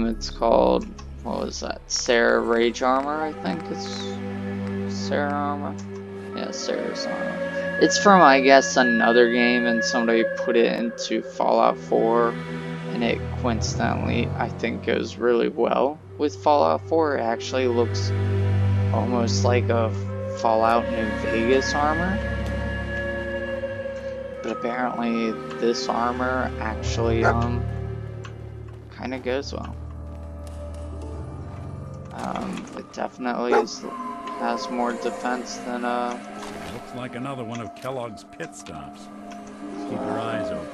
It's called, what was that? Sarah Rage Armor, I think it's Sarah Armor. Yeah, Sarah's Armor. It's from, I guess, another game, and somebody put it into Fallout 4, and it coincidentally, I think, goes really well with Fallout 4. It actually looks almost like a Fallout New Vegas armor. But apparently this armor actually kind of goes well. It definitely has more defense than Looks like another one of Kellogg's pit stops. Keep your eyes open.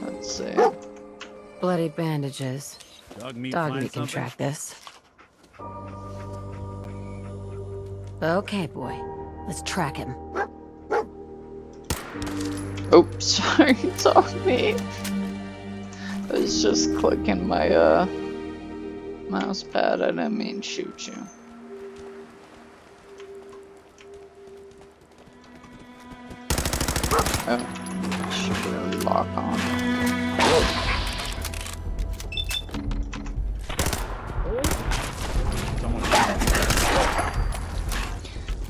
Let's see. Bloody bandages. Dog meat Dog find meat can something? track this. Okay, boy. Let's track him. Oops, sorry, dog meat. I was just clicking my mouse pad. I didn't mean shoot you. Oh, should really lock on.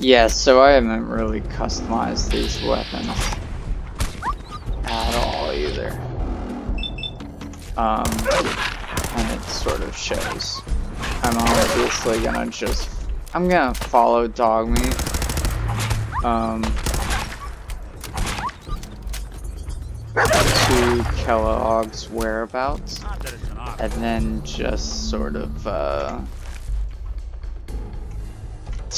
Yeah, so I haven't really customized these weapons at all either. And it sort of shows. I'm obviously gonna I'm gonna follow Dogmeat. To Kellogg's whereabouts. And then just sort of,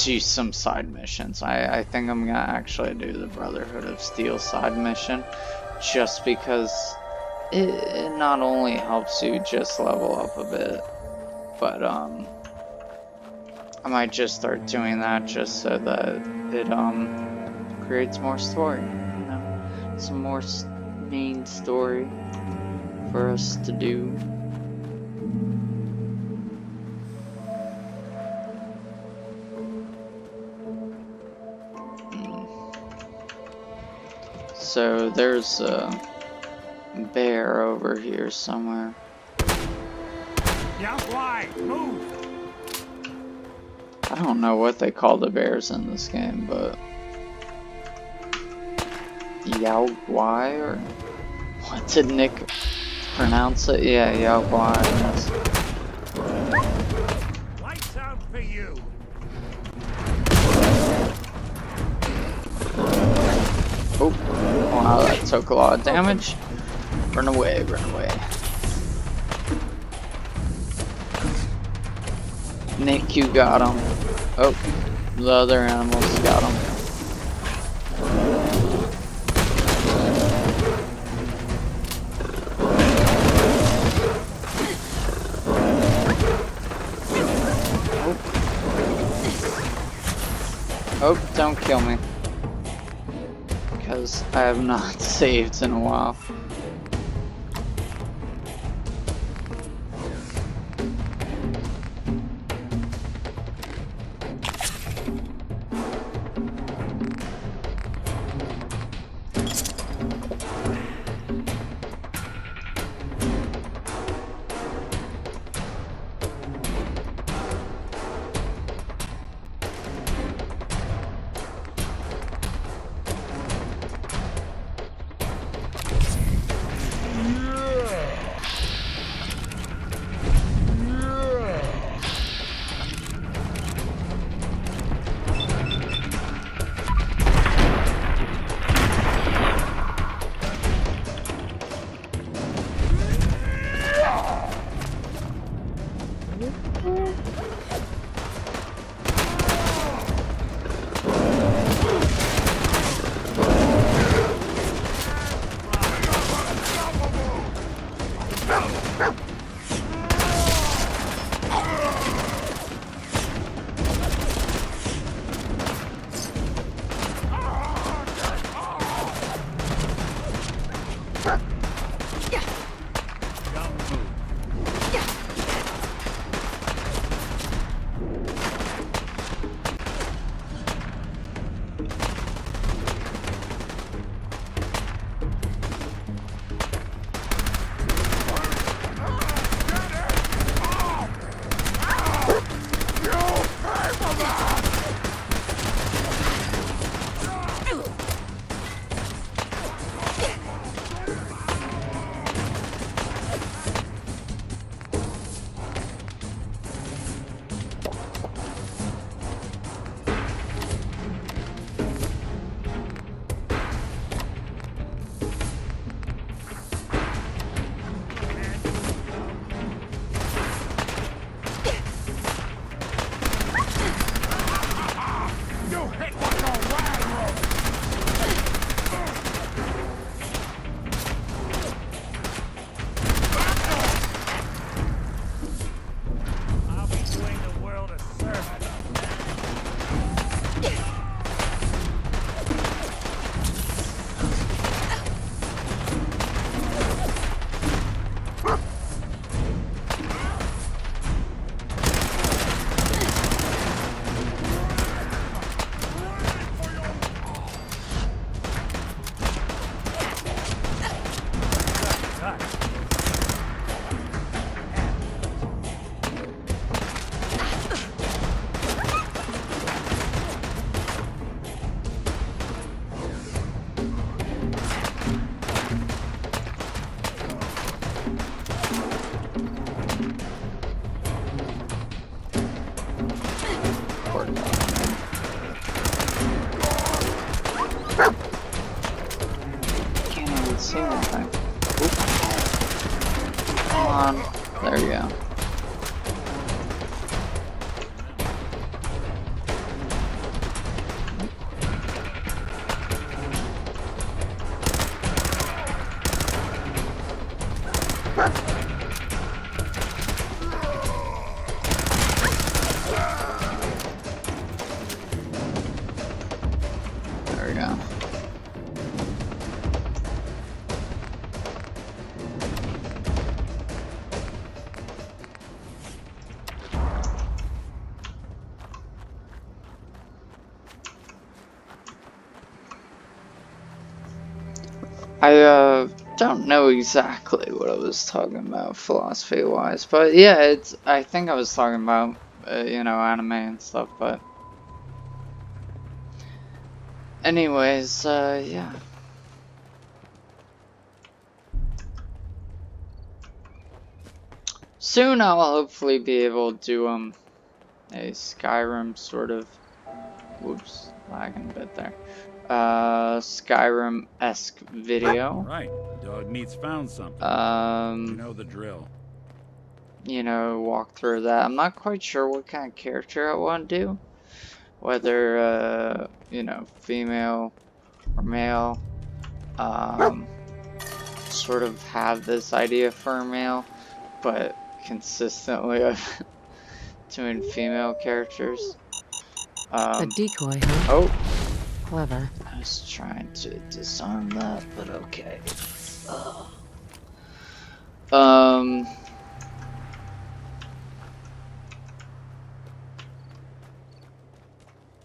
do some side missions. I think I'm gonna actually do the Brotherhood of Steel side mission, just because it not only helps you just level up a bit, but I might just start doing that just so that it creates more story, you know, some more main story for us to do. So there's a bear over here somewhere. Yeah, why? Move! I don't know what they call the bears in this game, but Yao Guai, or what did Nick pronounce it? Yeah, Yao Guai. Lights out for you. Oh, wow, that took a lot of damage. Run away, run away. Nick, you got him. Oh, the other animals got him. Oh, don't kill me. Because I have not saved in a while. There we go. There we go. I don't know exactly what I was talking about philosophy-wise, but yeah, I think I was talking about, you know, anime and stuff, but anyways, yeah. Soon I'll hopefully be able to do, a Skyrim sort of, whoops, lagging a bit there. Skyrim-esque video. Right, dog meat's found something. You know the drill. You know, walk through that. I'm not quite sure what kind of character I want to do. Whether, you know, female or male. Sort of have this idea for a male, but consistently I've doing female characters. A decoy, huh? Oh. Clever. I was trying to disarm that, but okay.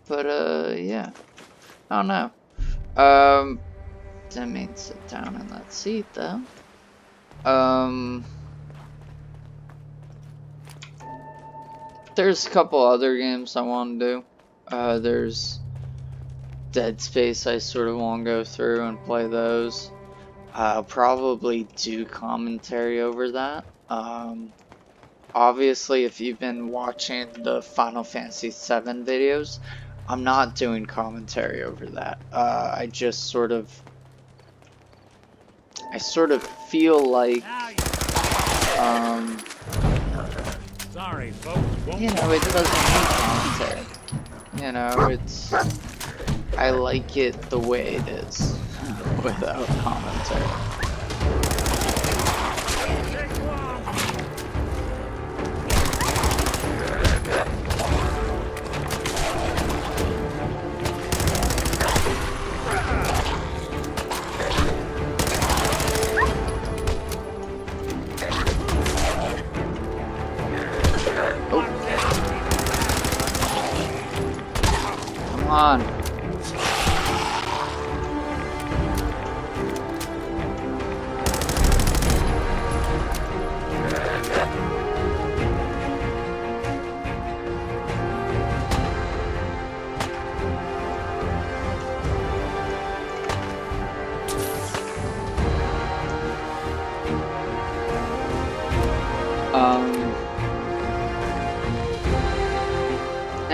But yeah. I don't know. Didn't mean to sit down in that seat though. There's a couple other games I want to do. There's Dead Space I sort of want to go through and play those. I'll probably do commentary over that. Obviously, if you've been watching the Final Fantasy VII videos, I'm not doing commentary over that. I sort of feel like, Sorry, folks. you know, it doesn't need commentary. You know, I like it the way it is, without commentary. Come on.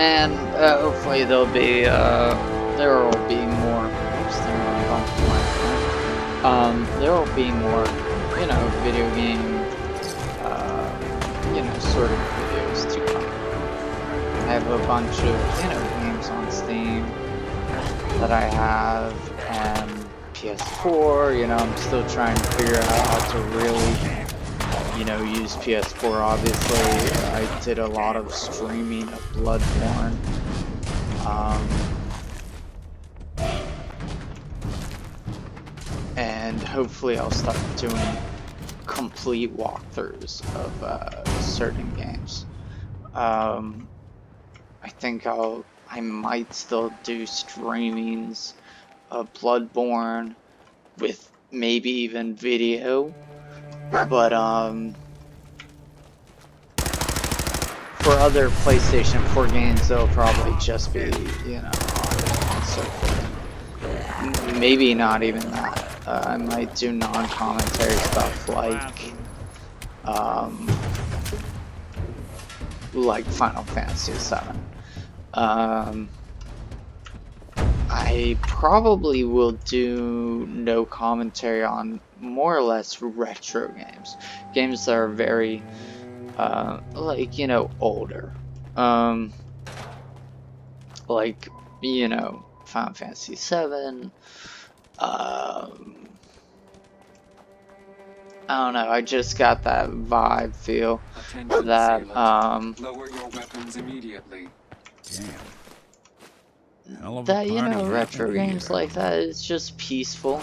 And hopefully there will be more. Oops, there will be more, you know, video game, you know, sort of videos to come. I have a bunch of, you know, games on Steam that I have, and PS4. You know, I'm still trying to figure out how to really, you know, use PS4. Obviously, I did a lot of streaming of Bloodborne. And hopefully I'll start doing complete walkthroughs of certain games. I think I might still do streamings of Bloodborne with maybe even video. But for other PlayStation 4 games, they'll probably just be, you know, so maybe not even that. I might do non-commentary stuff like Final Fantasy VII. I probably will do no commentary on more or less retro games. Games that are very, like, you know, older. Like, you know, Final Fantasy VII. I don't know, I just got that vibe feel that, Lower your weapons immediately. Hell of a that, you party know, retro happening games here. like that is just peaceful.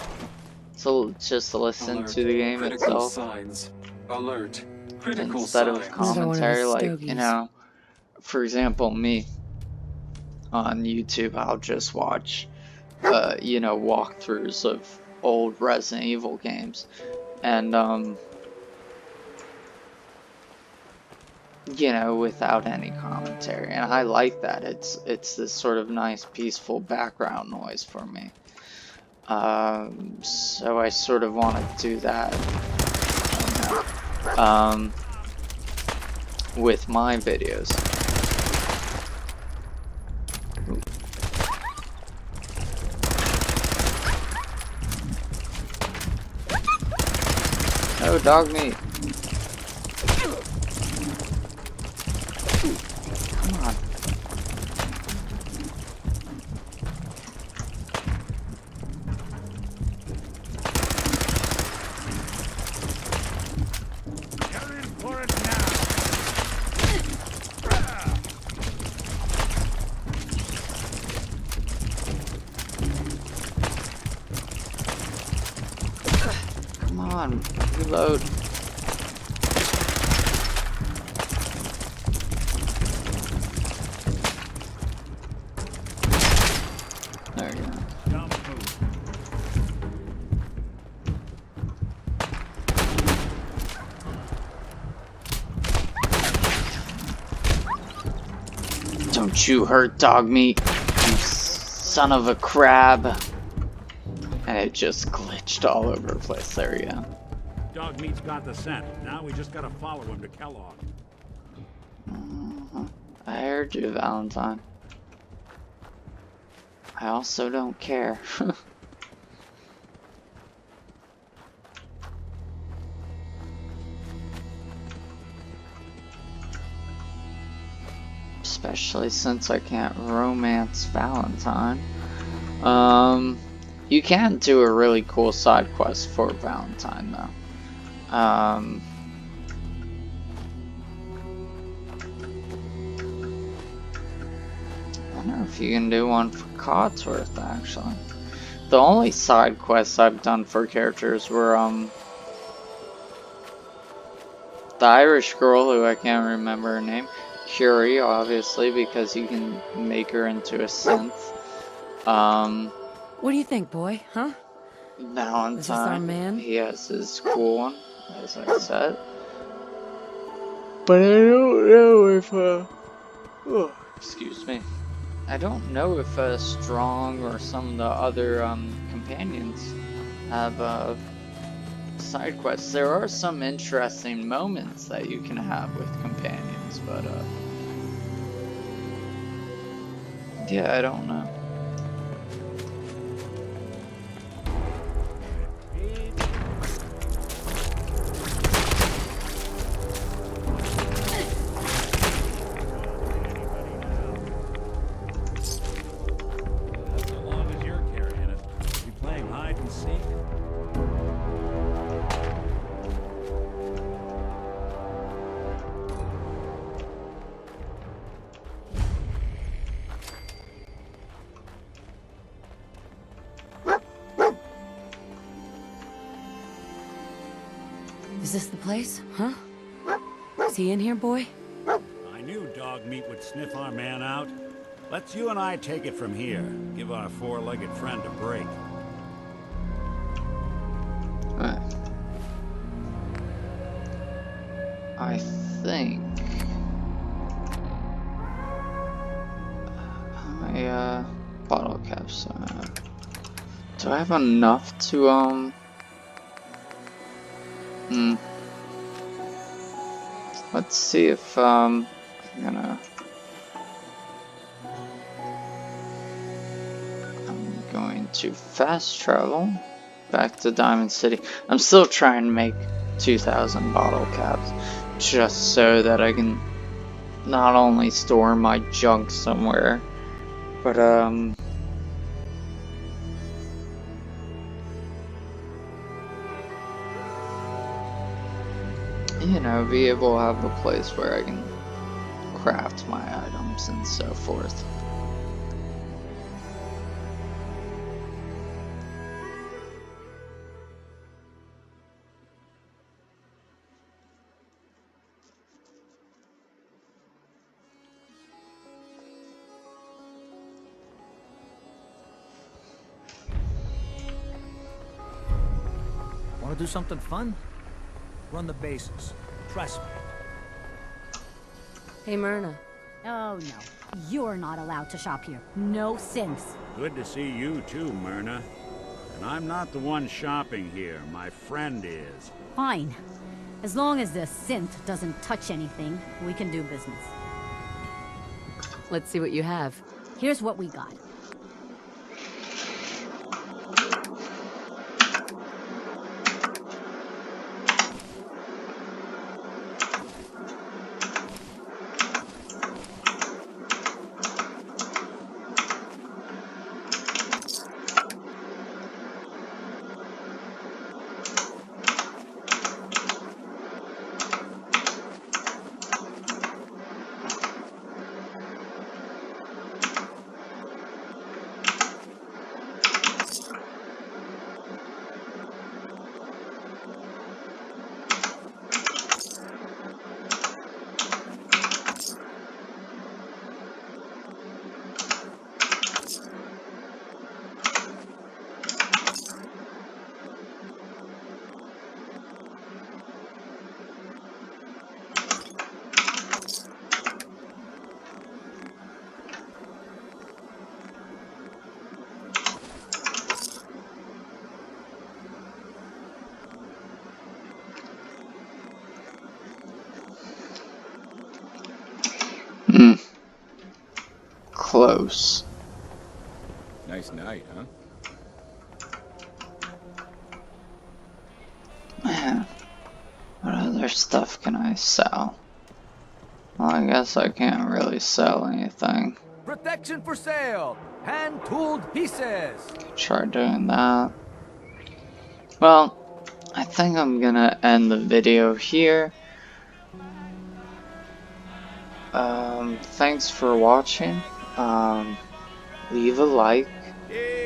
So just listen Alert. to the game Critical itself signs. Alert. Critical instead of signs. Another one of commentary. those Like, you stogies. know, for example, me on YouTube, I'll just watch, you know, walkthroughs of old Resident Evil games, and you know, without any commentary, and I like that. It's this sort of nice, peaceful background noise for me. So I sort of want to do that, with my videos. Ooh. Oh, dog meat. Come on. You're in for it now. Come on, reload. There you go. Don't move. Don't you hurt dog meat, you son of a crab. And it just glitched all over the place. There we go. Dog meat's got the scent. Now we just gotta follow him to Kellogg. I heard you, Valentine. I also don't care. Especially since I can't romance Valentine. You can do a really cool side quest for Valentine though. I wonder if you can do one for Codsworth actually. The only side quests I've done for characters were the Irish girl, who I can't remember her name, Curie, obviously, because you can make her into a synth. What do you think, boy? Huh? Valentine, Is this our man? he has his cool one, as I said. But I don't know if, oh, excuse me. I don't know if Strong or some of the other companions have side quests. There are some interesting moments that you can have with companions, but yeah, I don't know. So long as you're carrying it. You playing hide and seek? Is this the place? Huh? Is he in here, boy? I knew dog meat would sniff our man out. Let's you and I take it from here. Give our four-legged friend a break. I think how many bottle caps do I have? Do I have enough to let's see if I'm going to fast travel back to Diamond City. I'm still trying to make 2,000 bottle caps just so that I can not only store my junk somewhere, but you know, be able to have a place where I can craft my items and so forth. Want to do something fun? Run the bases. Trust me. Hey, Myrna. Oh, no. You're not allowed to shop here. No sense. Good to see you too, Myrna. And I'm not the one shopping here. My friend is. Fine. As long as the synth doesn't touch anything, we can do business. Let's see what you have. Here's what we got. Close. Nice night, huh? Man, what other stuff can I sell? Well, I guess I can't really sell anything. Protection for sale! Hand-tooled pieces! Try doing that. Well, I think I'm gonna end the video here. Thanks for watching. Leave a like.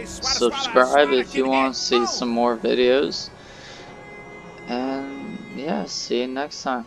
Subscribe if you want to see some more videos. And yeah, see you next time.